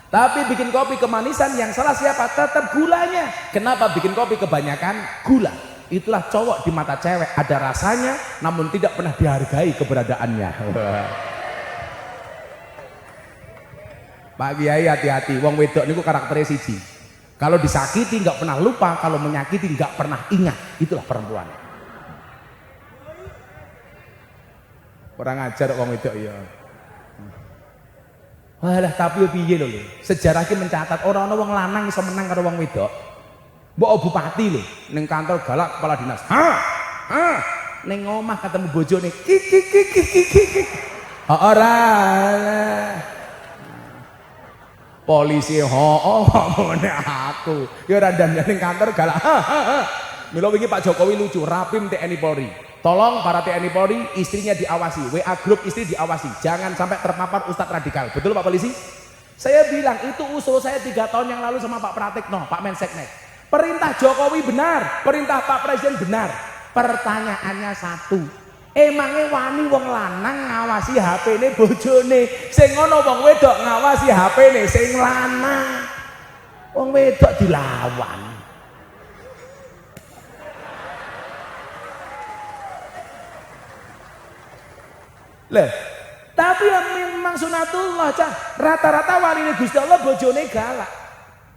Tapi bikin kopi kemanisan, yang salah siapa? Tetap gulanya. Kenapa bikin kopi kebanyakan gula? Itulah cowok di mata cewek, ada rasanya namun tidak pernah dihargai keberadaannya. Pak Kiai hati-hati, wong wedok niku karakternya siji. Kalau disakiti nggak pernah lupa, kalau menyakiti nggak pernah ingat. Itulah perempuan. Kurang ajar wong wedok ya. Walah tapi piye lho. Sejarah ki mencatat orang wong lanang iso menang karo wong wedok. Mbok bupati lho ning kantor galak kepala dinas. Ning omah ketemu bojone kik. Ora. Polisi ngomongane aku. Ya ora dandane kantor galak. Mila wingi Pak Jokowi lucu, Rapim TNI Polri. Tolong para TNI Polri, istrinya diawasi, WA grup istri diawasi, jangan sampai terpapar ustadz radikal. Betul Pak Polisi? Saya bilang itu usul saya 3 tahun yang lalu sama Pak Pratikno, Pak Menseknek. Perintah Jokowi benar, perintah Pak Presiden benar. Pertanyaannya satu, emangnya wani wong lanang ngawasi HP-ne bojone, sing ngono wong wedok ngawasi HP-ne sing lanang. Wong wedok dilawan. Lah, tapi yang memang sunatullah cah, rata-rata waline Gusti Allah bojone galak.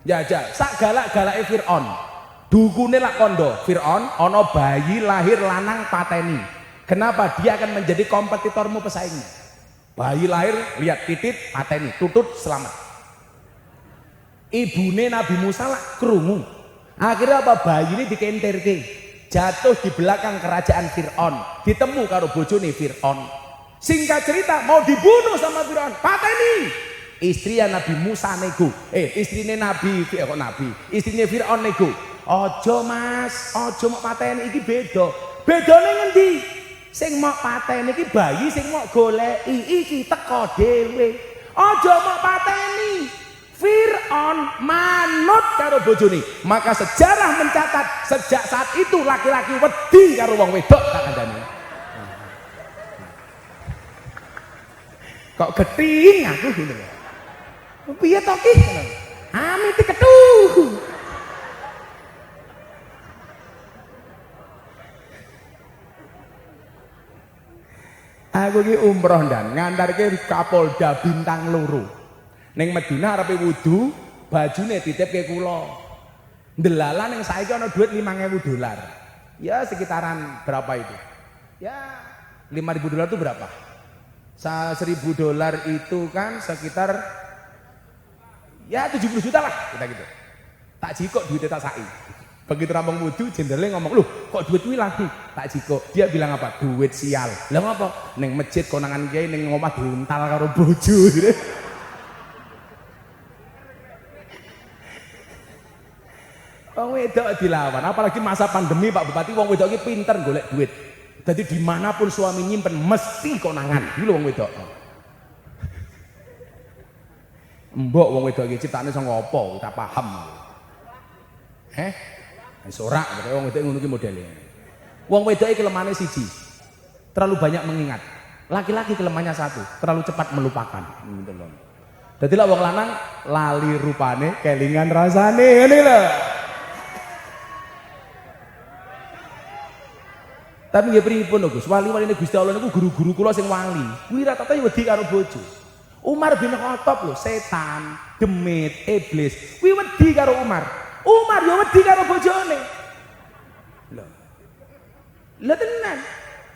Jajal, sak galak-galake Fir'aun. Dukune lak kondo, Fir'aun ana bayi lahir lanang pateni. Kenapa? Dia akan menjadi kompetitormu pesaingnya. Bayi lahir, lihat titit, pateni, tutut, selamat. Ibune Nabi Musa lah krungu. Akhirnya apa, bayi ini dikentirke, jatuh di belakang kerajaan Fir'aun, ditemu karo bojone Fir'aun. Singkat cerita mau dibunuh sama Fir'aun, pateni. Istrinya Nabi Musa nego, istrinya istrinya Fir'aun nego. Ojo mas, ojo mau pateni, iki beda. Bedane ngendi? Sing mau pateni iki bayi, sing mau goleki iki teko dhewe. Ojo mau pateni. Fir'aun manut karo bojone. Maka sejarah mencatat sejak saat itu laki-laki wedi karo wong wedok tak kandhani. Kok geting aku ngene lho. Piye to ki? Amit kethu. Aku ki umroh dan ngantarke Kapolda bintang loro. Ning Medina arepe wudu, bajune dititipke kula. Ndelalah ning saiki ana duit $5.000. Ya sekitaran berapa itu? Ya $5.000 itu berapa? $1.000 itu kan sekitar ya 70 juta lah kita gitu. Tak jikok duitnya tak sai. Begitu rampung wudu jenderale ngomong, "Loh, kok duit kuwi lagi?" Tak jikok. Dia bilang apa? Duit sial. Lah ngapa? Ning masjid konangan kiai ning omah diuntal karo bojo. Wong wedok dilawan, apalagi masa pandemi Pak Bupati, wong wedok iki pinter golek duit. Jadi dimanapun suami nyimpen mesti konangan, iki lho wong wedok. Mbok wong wedok iki ciptane saka apa? Ora paham. Wis ora, wong wedok ngono iki modele. Wong wedok iki kelemahane siji. Terlalu banyak mengingat. Laki-laki kelemahannya satu, terlalu cepat melupakan. Gitu loh. Dadi lek wong lanang lali rupane, kelingan rasane, ngene lho. Tapi nggih pripun lho Gus, wali-waline Gusti Allah niku guru-guru kula sing wali. Kuwi rata-rata wedi karo bojo. Umar bin Khattab lho, setan, demit, iblis. Kuwi wedi karo Umar. Umar yo wedi karo bojone. Lho tenan.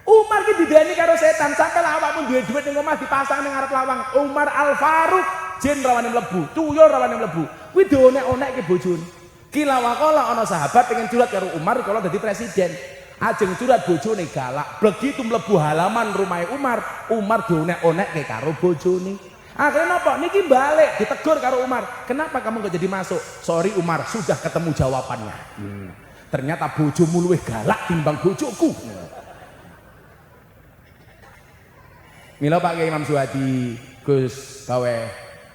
Umar ki didani karo setan, sampe awakmu duwe dhuwit ning omah dipasang ning ngarep lawang. Umar Al Faruq jin rawane mlebu, tuyul rawane mlebu. Kuwi dionek-onekke bojone. Kila waqala ana sahabat pengen curhat karo Umar kalau dadi presiden. Ajeng curhat bojone galak. Begitu mlebu halaman rumah Umar dionek-onekke karo bojone. Akhirnya napa? Niki balik ditegur karo Umar. Kenapa kamu gak jadi masuk? Sorry Umar, sudah ketemu jawabannya. Ternyata bojomu luwih galak timbang bojoku. Mila Pak Kiai Imam Suhadi, Gus Bawe,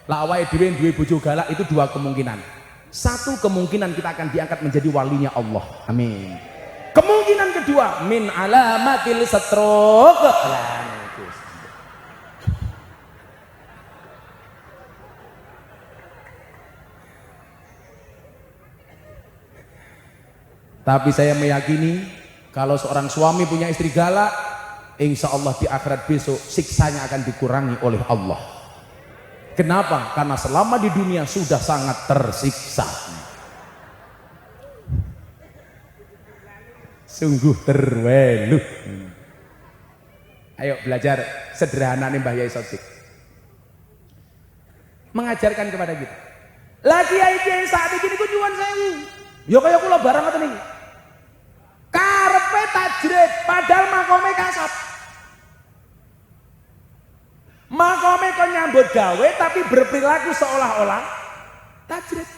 lawai dhewe duwe bojo galak itu dua kemungkinan. Satu kemungkinan kita akan diangkat menjadi walinya Allah. Amin. Kemungkinan kedua, min alamatil stroke. Tapi saya meyakini kalau seorang suami punya istri galak, insya Allah di akhirat besok siksanya akan dikurangi oleh Allah. Kenapa? Karena selama di dunia sudah sangat tersiksa. Sungguh terwelu. Ayo belajar sederhana nih Mbah Yai Sodik. Mengajarkan kepada kita. Lagi kiai saat ini ku nyuwun sewu. Ya kaya kula barang ngoten iki. Karepe tajrid padahal makome kasat. Makome kok nyambut gawe tapi berperilaku seolah-olah tajrid.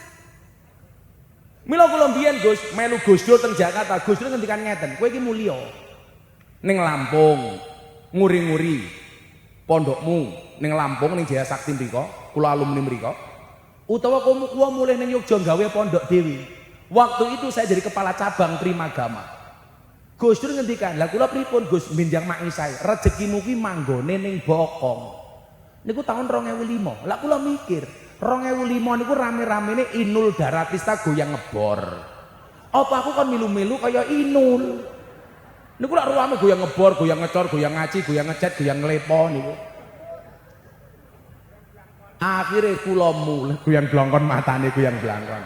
Mila kula mbiyen Gus melu Gus Dur teng Jakarta, Gus Dur ngendikan ngeten, kowe iki mulya. Ning Lampung nguri-nguri pondokmu ning Lampung ning Jaya Sakti mriko, kula alumni mriko. Utawa kowe mulih ning Yogya gawe pondok dhewe. Waktu itu saya jadi kepala cabang Primagama. Gus Dur ngendikan, "Lah kula pripun Gus minjang maisai, rezekimu ki manggone ning Bokong." Niku tahun 2005. Lah kula mikir, 2005 niku rame-ramene Inul Daratista goyang ngebor. Apa aku kan milu-milu kaya Inul? Niku lak ruame goyang ngebor, goyang ngecor, goyang ngaci, goyang ngecet, goyang nglepo niku. Akhire kula mulih goyang blangkon matane goyang blangkon.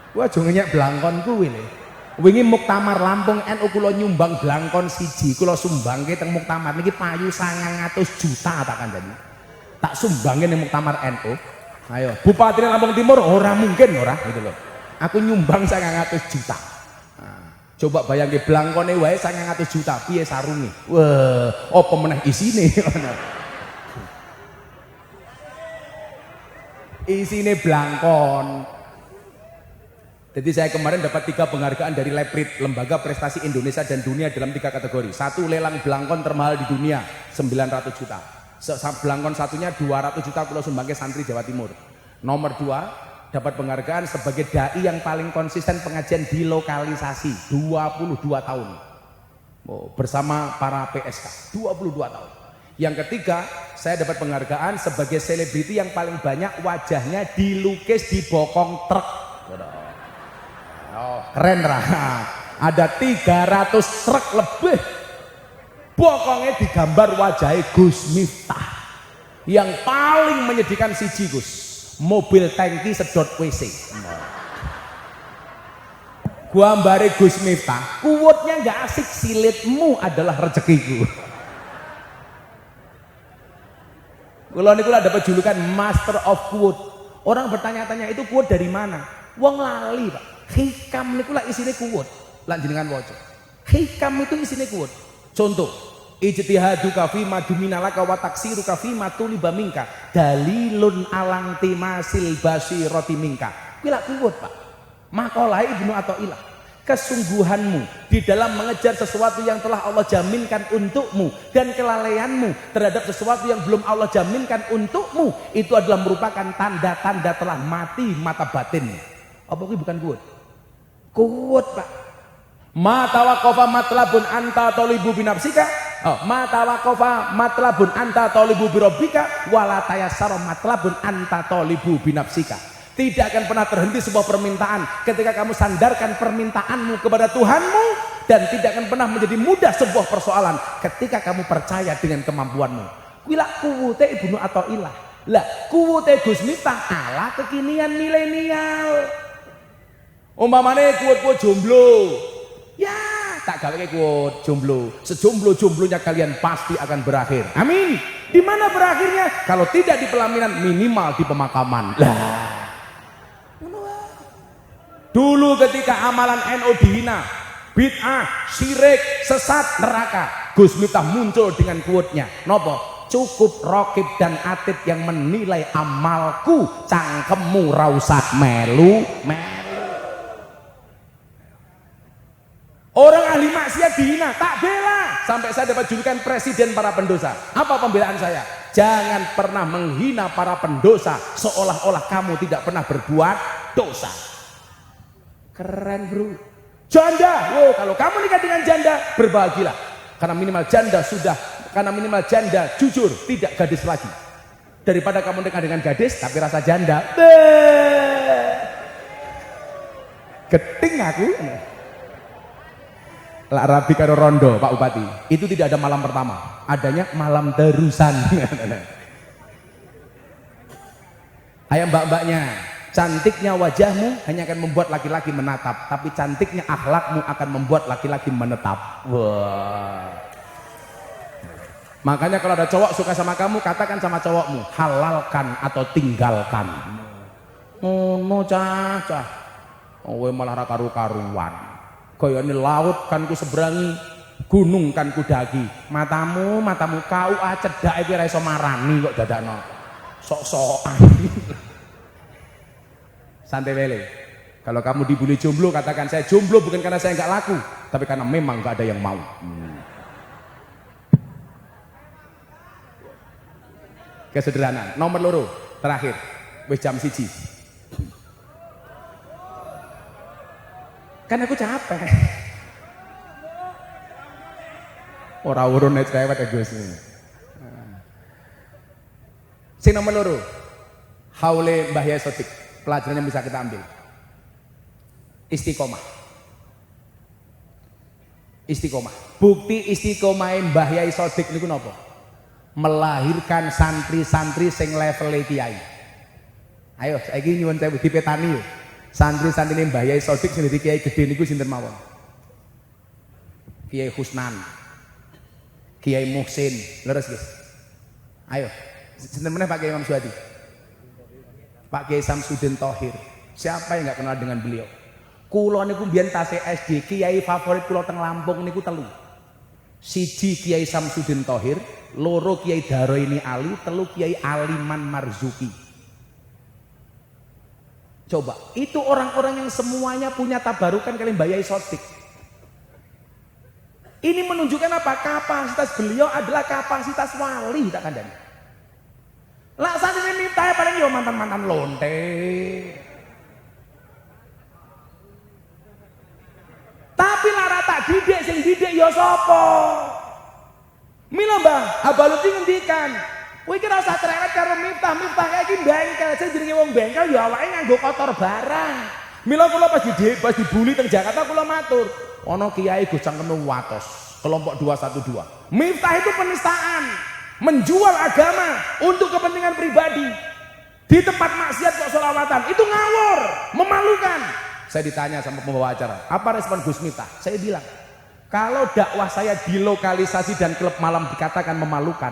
Ku aja ngenyek blangkon kuwi lho. Wingi Muktamar Lampung NU kula nyumbang blangkon siji, kula sumbangke teng Muktamar niki payu 900 juta tak kandhani. Tak sumbangke ning Muktamar NU. Ayo, Bupati Lampung Timur ora mungkin ora gitu loh. Aku nyumbang 900 juta. Nah, coba bayangke blangkone wae 900 juta, piye sarunge? Wah, apa meneh isine? Isine blangkon. Jadi saya kemarin dapat 3 penghargaan dari Leprit, Lembaga Prestasi Indonesia dan Dunia dalam 3 kategori. 1 lelang blangkon termahal di dunia, 900 juta. Blangkon satunya 200 juta Pulau Sumbangke santri Jawa Timur. Nomor 2 dapat penghargaan sebagai dai yang paling konsisten pengajian di lokalisasi, 22 tahun. Bersama para PSK, 22 tahun. Yang ketiga, saya dapat penghargaan sebagai selebriti yang paling banyak wajahnya dilukis di bokong truk. Oh, keren lah. Ada 300 truk lebih bokongnya digambar wajahnya Gus Miftah. Yang paling menyedihkan siji Gus, mobil tangki sedot WC. Gambare Gus Miftah, kuwutnya nggak asik, silitmu adalah rezekiku. Kalau niku dapat julukan Master of Quote. Orang bertanya-tanya itu quote dari mana? Wong lali Pak. Hikam niku lah isine kuwut lan jenengan waca. Hikam itu isine kuwut. Contoh, ijtihaduka fi maduminalaka wa taksiruka fi matuliba minka dalilun alang timasil basirati minka. Kuwi lak kuwut Pak. Makalah Ibnu Athaillah. Kesungguhanmu di dalam mengejar sesuatu yang telah Allah jaminkan untukmu dan kelalaianmu terhadap sesuatu yang belum Allah jaminkan untukmu itu adalah merupakan tanda-tanda telah mati mata batin. Apa kuwi bukan kuwut? Kuwut Pak. Ma tawaqafa matlabun anta talibu binafsika. Ma tawaqafa matlabun anta talibu birabbika wala tayassara matlabun anta talibu binafsika. Tidak akan pernah terhenti sebuah permintaan ketika kamu sandarkan permintaanmu kepada Tuhanmu, dan tidak akan pernah menjadi mudah sebuah persoalan ketika kamu percaya dengan kemampuanmu. Kuwi lak kuwute Ibnu Athaillah. Lah kuwute Gus Miftah ala kekinian milenial. Umpamane kuwut-kuwut jomblo, ya tak gawe kuwut jomblo. Sejomblo-jomblonya kalian pasti akan berakhir. Amin. Di mana berakhirnya? Kalau tidak di pelaminan, minimal di pemakaman. Lah. Dulu ketika amalan NU dihina, bid'ah, syirik, sesat, neraka, Gus Miftah muncul dengan kuwutnya. Nopo? Cukup Rokib dan Atid yang menilai amalku, cangkemmu ra usah melu. Orang ahli maksiat dihina, tak bela. Sampai saya dapat julukan presiden para pendosa. Apa pembelaan saya? Jangan pernah menghina para pendosa seolah-olah kamu tidak pernah berbuat dosa. Keren bro. Janda, kalau kamu nikah dengan janda, berbahagialah. Karena minimal janda jujur, tidak gadis lagi. Daripada kamu nikah dengan gadis tapi rasa janda. Geting aku. Lak rabi karo rondo Pak Bupati. Itu tidak ada malam pertama, adanya malam terusan. Ayam mbak-mbaknya, cantiknya wajahmu hanya akan membuat laki-laki menatap, tapi cantiknya akhlakmu akan membuat laki-laki menetap. Wah. Makanya kalau ada cowok suka sama kamu, katakan sama cowokmu, halalkan atau tinggalkan. Oh no cah. Oh malah ra karu-karuan. Gayane laut kan ku seberangi, gunung kan ku daki. Matamu kau cedake ora iso marani kok dadakno. Sok-sokan. Santai wele. Kalau kamu dibully jomblo, katakan saya jomblo bukan karena saya nggak laku, tapi karena memang nggak ada yang mau. Kesederhanaan. Nomor loro terakhir, wis jam 1. Kan aku capek. Ora urun nek cewek ya Gus. Sing nomor loro, haule Mbah Yai Sodik. Pelajaran yang bisa kita ambil. Istiqomah. Bukti istiqomah Mbah Yai Sodik niku napa? Melahirkan santri-santri sing level kiai. Ayo saiki nyuwun sewu dipetani yo. Santri-santri Mbah Yai Sodik sing dadi kiai gedhe niku sinten mawon? Kiai Husnan, Kiai Muhsin, leres guys. Ayo, sinten meneh Pak Kiai Imam Suwadi? Pak Kiai Samsudin Thohir. Siapa yang nggak kenal dengan beliau? Kulo niku mbiyen tasih SD, kiai favorit kulo teng Lampung niku telu. Siji Kiai Samsudin Thohir, loro Kiai Daroini Ali, telu Kiai Aliman Marzuki. Coba, itu orang-orang yang semuanya punya tabarukan kalian Mbah Yai Sodik. Ini menunjukkan apa? Kapasitas beliau adalah kapasitas wali, tak kandani. Lah saat ini minta paling yo mantan-mantan lonte. Tapi lara tak didik sing didik ya sapa? Mila Mbah, Abaluti ngendikan, kowe iki ora usah cerewet karo Miftah kayak iki bengkel, sing jenenge wong bengkel ya awake nganggo kotor barang. Mila kula pas dibuli teng Jakarta kula matur, ana kiai Gus Cangkenu Watos, kelompok 212. Miftah itu penistaan, menjual agama untuk kepentingan pribadi. Di tempat maksiat kok sholawatan, itu ngawur, memalukan. Saya ditanya sama pembawa acara, apa respon Gus Miftah? Saya bilang, kalau dakwah saya di lokalisasi dan klub malam dikatakan memalukan,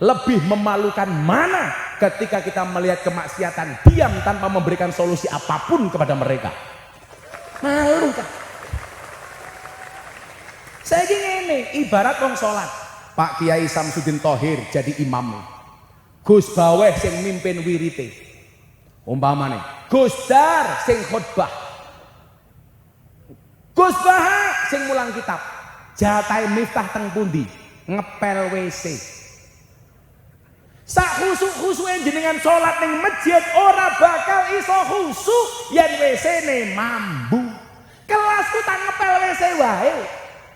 lebih memalukan mana ketika kita melihat kemaksiatan diam tanpa memberikan solusi apapun kepada mereka. Malu kan? Saya gini, ibarat wong sholat, Pak Kiai Samsudin Thohir jadi imam, Gus Baweh sing mimpin wirite, umpamane Gus Dar sing khutbah, Gus Baha sing mulang kitab, jatahe Miftah teng pundi? Ngepel WC. Sak khusuk-khusuke jenengan salat ning masjid ora bakal iso khusuk yen WC-ne mambu. Kelasku tak ngepel WC wae.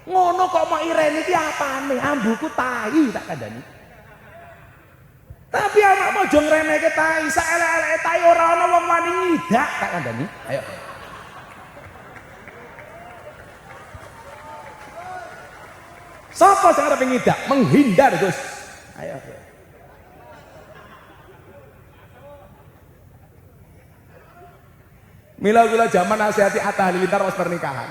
Ngono kok mau ireni iki apane? Ambuku tai tak kandhani. Tapi anakmu aja ngremehke tai, sak elek-eleke tai ora ana wong wani ngidak tak kandhani. Ayo. Sapa sing arep ngidak? Menghindar, Gus. Ayo. Mila zaman nasihati Atta Halilintar pas pernikahan.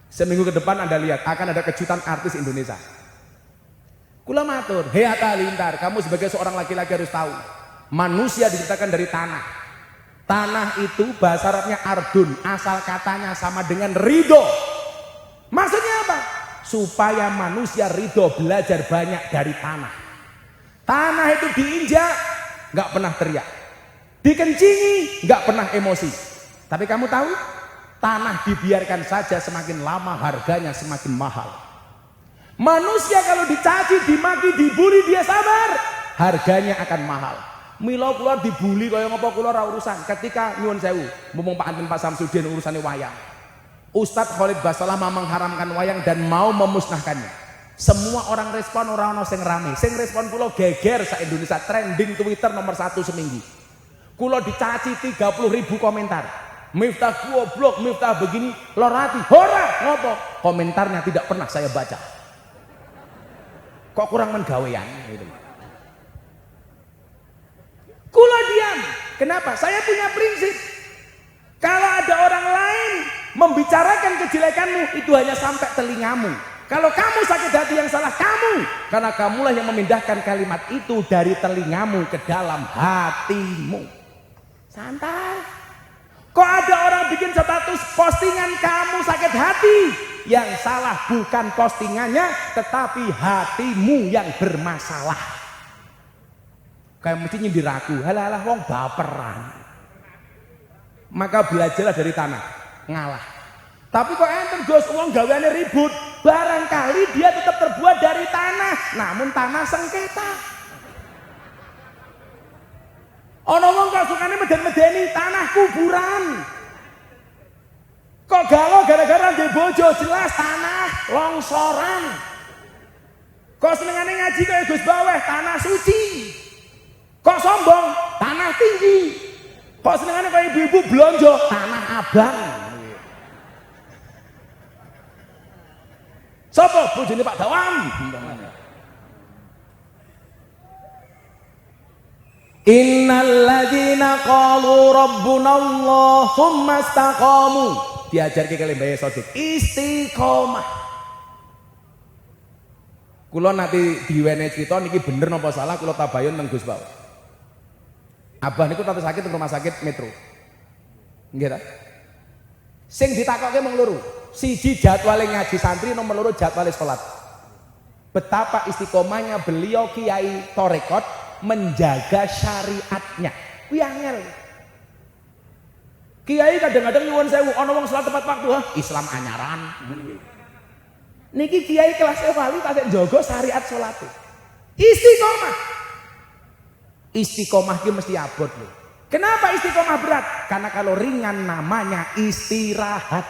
Seminggu ke depan Anda lihat akan ada kejutan artis Indonesia. Kula matur, "Hei Atta Halilintar, kamu sebagai seorang laki-laki harus tahu, manusia diciptakan dari tanah. Tanah itu bahasa Arabnya ardun, asal katanya sama dengan ridho. Maksudnya apa? Supaya manusia ridho belajar banyak dari tanah. Tanah itu diinjak, nggak pernah teriak. Dikencingi, nggak pernah emosi. Tapi kamu tahu, tanah dibiarkan saja semakin lama harganya semakin mahal. Manusia kalau dicaci, dimaki, dibully dia sabar, harganya akan mahal. Mila kula dibully kaya ngapa kula ora urusan. Ketika nyuwun sewu, mumpung Pak Anten Pak Samsudin urusane wayang. Ustadz Khalid Basalah mengharamkan wayang dan mau memusnahkannya. Semua orang respon orang ono sing rame. Sing respon kula geger sa Indonesia, trending Twitter nomor 1 seminggu. Kula dicaci 30.000 komentar. Miftah goblok, Miftah begini, lor hati. Ora, ngopo? Komentarnya tidak pernah saya baca. Kok kurang menggawean gitu. Kula diam. Kenapa? Saya punya prinsip. Kalau ada orang lain membicarakan kejelekanmu, itu hanya sampai telingamu. Kalau kamu sakit hati, yang salah kamu, karena kamulah yang memindahkan kalimat itu dari telingamu ke dalam hatimu. Santai. Kok ada orang bikin status postingan kamu sakit hati, yang salah bukan postingannya tetapi hatimu yang bermasalah. Kayak mesti nyindir aku, halah wong baperan. Maka belajarlah dari tanah, ngalah. Tapi kok enten Gus, wong gaweane ribut, barangkali dia tetap terbuat dari tanah, namun tanah sengketa. Ono wong kok sukane meden-medeni tanah kuburan. Kok galau gara-gara ndek bojo, jelas tanah longsoran. Kok senengane ngaji kaya Gus Baweh, tanah suci. Kok sombong, tanah tinggi. Kok senengane kaya ibu-ibu blonjo, tanah abang. Sopo bojone Pak Dawam? Innal ladzina qalu rabbunallah tsumma istaqamu. Diajarke kali Mbah Sodik, istiqomah. Kula nanti diwene cerita niki bener napa salah, kula tabayun nang Gus Bawah. Abah niku tatu sakit di rumah sakit Metro. Nggih ta? Sing ditakokke mung loro. Siji jadwale ngaji santri, nomor loro jadwale salat. Betapa istiqomahnya beliau kiai torekot menjaga syariatnya. Kuwi angel. Kiai kadang-kadang nyuwun sewu ana wong salat tepat waktu, Islam anyaran. Niki kiai kelas wali tasik njaga syariat salate. Istiqomah. Istiqomah ki mesti abot lho. Kenapa istiqomah berat? Karena kalau ringan namanya istirahat.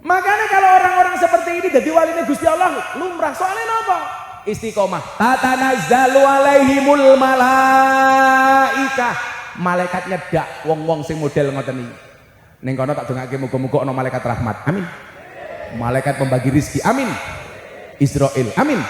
Makanya kalau orang-orang seperti ini jadi walinya Gusti Allah lumrah. Soalnya apa? Istiqomah. Tatanazzalu alaihimul malaikah. Malaikat nyedak wong-wong sing model ngoten iki. Ning kono tak dongake muga-muga ana malaikat rahmat. Amin. Malaikat pembagi rizki. Amin. Israel. Amin.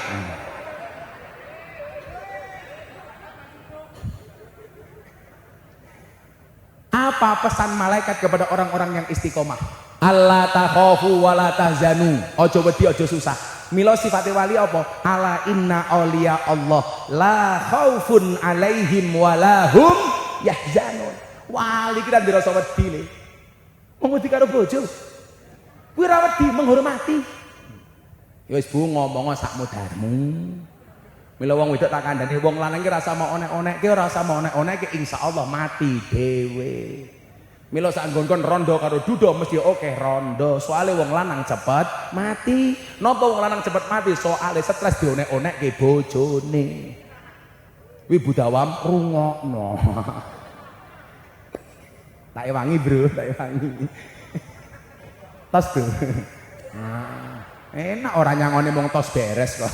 Apa pesan malaikat kepada orang-orang yang istiqomah? Allah takhafu wa la tahzanu. Ojo wedi ojo susah. Mila sifate wali apa? Ala inna auliya Allah la khaufun alaihim wa la hum yahzanun. Wali ki dirasa wedi le. Wong wedi karo bojo. Kuwi ra wedi menghormati. Ya wis Bu ngomong sak mudarmu. Mila wong wedok tak kandhani wong lanang ki rasa mau onek-onek ki ora rasa mau onek-onek ki insyaallah mati dhewe. Mila sak nggon-nggon rondo karo dudo mesti oke rondo. Soale wong lanang cepet mati. Napa wong lanang cepet mati? Soale stres dionek-onekke bojone. Kuwi budawam rungokno. Tak ewangi, Bro, tak ewangi. Tos, Bro. Nah, enak ora nyangone mung tos beres kok.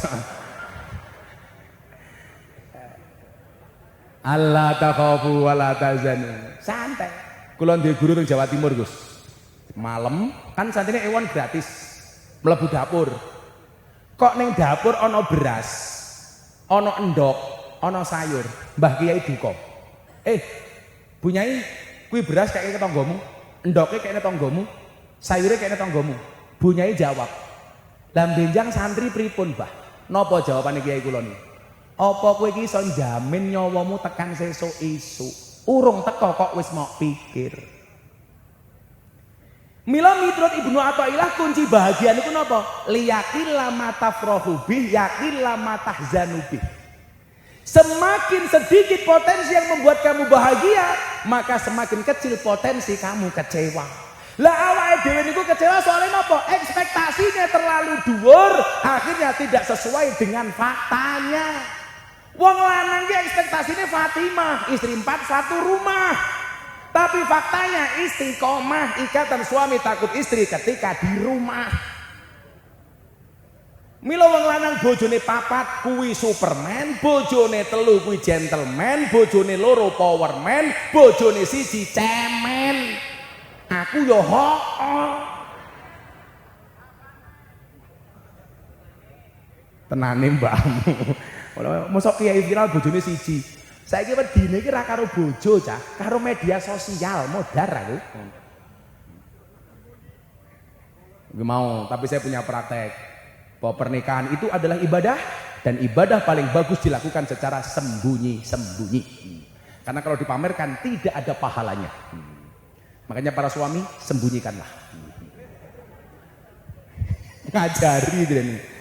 Allah takhafu wa la tahzanu. Santai. Kula ndek guru teng Jawa Timur, Gus. Malam kan santine ewon gratis. Mlebu dapur. Kok ning dapur ana beras, ana endok, ana sayur. Mbah Kiai duka. Bu Nyai, kuwi beras kayaknya tanggomu, endoknya kayaknya tanggomu, sayurnya kayaknya tanggomu. Bu Nyai jawab. Lah benjang santri pripun, Mbah? Napa jawabane Kiai kula niki? Apa kowe iki iso njamin nyawamu tekan sesuk isuk? Urung teko kok wis mau pikir. Mila miturut Ibnu Athaillah kunci bahagia niku napa? Liyaqil lama tafrahu bih, yaqil lama tahzanu bih. Semakin sedikit potensi yang membuat kamu bahagia, maka semakin kecil potensi kamu kecewa. Lah awake dhewe niku kecewa soalnya napa? Ekspektasinya terlalu dhuwur, akhirnya tidak sesuai dengan faktanya. Wong lanang ki ekspektasine Fatimah, istri 4 satu rumah. Tapi faktanya istiqomah, ikatan suami takut istri ketika di rumah. Mila wong lanang bojone 4 kuwi Superman, bojone 3 kuwi gentleman, bojone 2 powerman, bojone 1 cemen. Aku yo tenane mbahmu. Mosok kiai viral bojone 1. Saiki wedine iki ra karo bojo cah, karo media sosial modar aku. Mau, tapi saya punya praktek bahwa pernikahan itu adalah ibadah dan ibadah paling bagus dilakukan secara sembunyi-sembunyi. Karena kalau dipamerkan tidak ada pahalanya. Makanya para suami sembunyikanlah. Ngajari ini.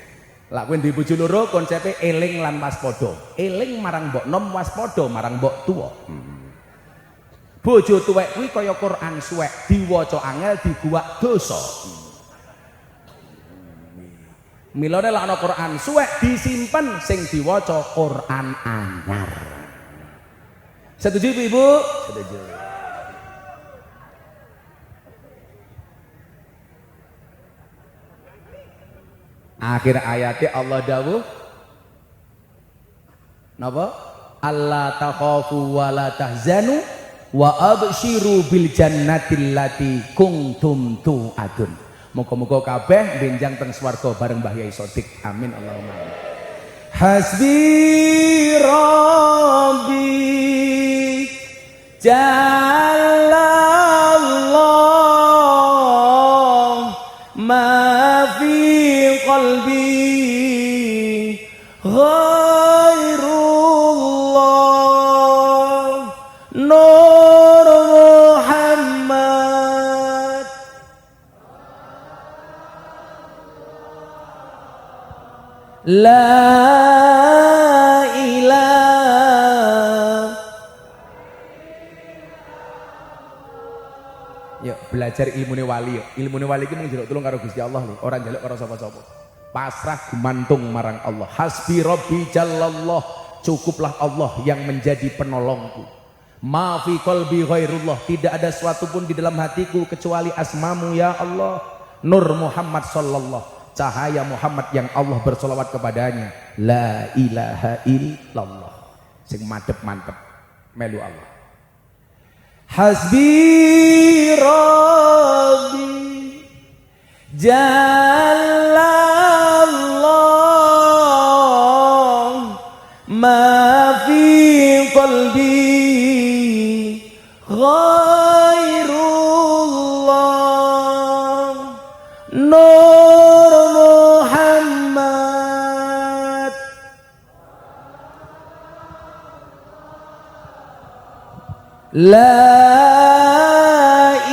Lah kowe duwe bojo loro konsepe eling lan waspada. Eling marang mbok nom, waspada marang mbok tuwa. Bojo tuwek kuwi kaya Quran suwek, diwaca angel diguwak dosa. Milane lak ana Quran suwek disimpen, sing diwaca Quran anyar. Setuju Ibu? Setuju. Akhir ayatnya Allah dawuh napa? Allah takhafu wa la tahzanu wa absyiru bil jannatil lati kuntum tu'adun. Muga-muga kabeh benjang teng swarga bareng Mbah Yai Sodik. Amin Allahumma amin. Hasbi rabbi jalallah ma fi qalbi La ilaha. Yuk belajar ilmune wali yuk. Ilmune wali iki mung njaluk tulung karo Gusti Allah lho, ora njaluk karo sapa-sapa. Pasrah gumantung marang Allah. Hasbi Rabbi Jallallah, cukuplah Allah yang menjadi penolongku. Ma fi qalbi ghairullah, tidak ada suatu pun di dalam hatiku kecuali asmamu ya Allah. Nur Muhammad sallallahu, cahaya Muhammad yang Allah bersolawat kepadanya. La ilaha illallah. Sing madep-mantep melu Allah. Hasbi Rabbi Jallallah, ma fi qalbi ghairullah, Nur Muhammad. La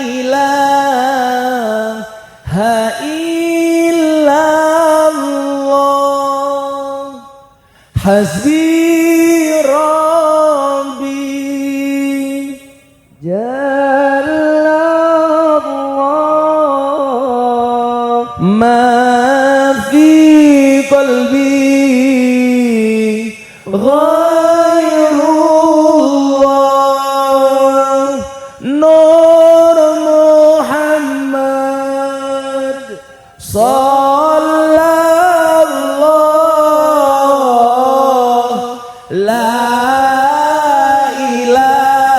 ilaha illallah, hasbi Rabbi Jallallah, ma fi qalbi ghairullah, Nur Muhammad sallallahu, la ilaha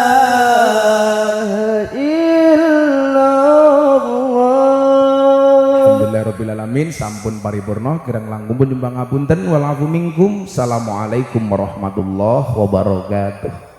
illallah. Alhamdulillahirabbil alamin. Sampun paripurna kirang langkung pun nyumbang ngapunten. Walafu minkum. Assalamualaikum warahmatullahi wabarakatuh.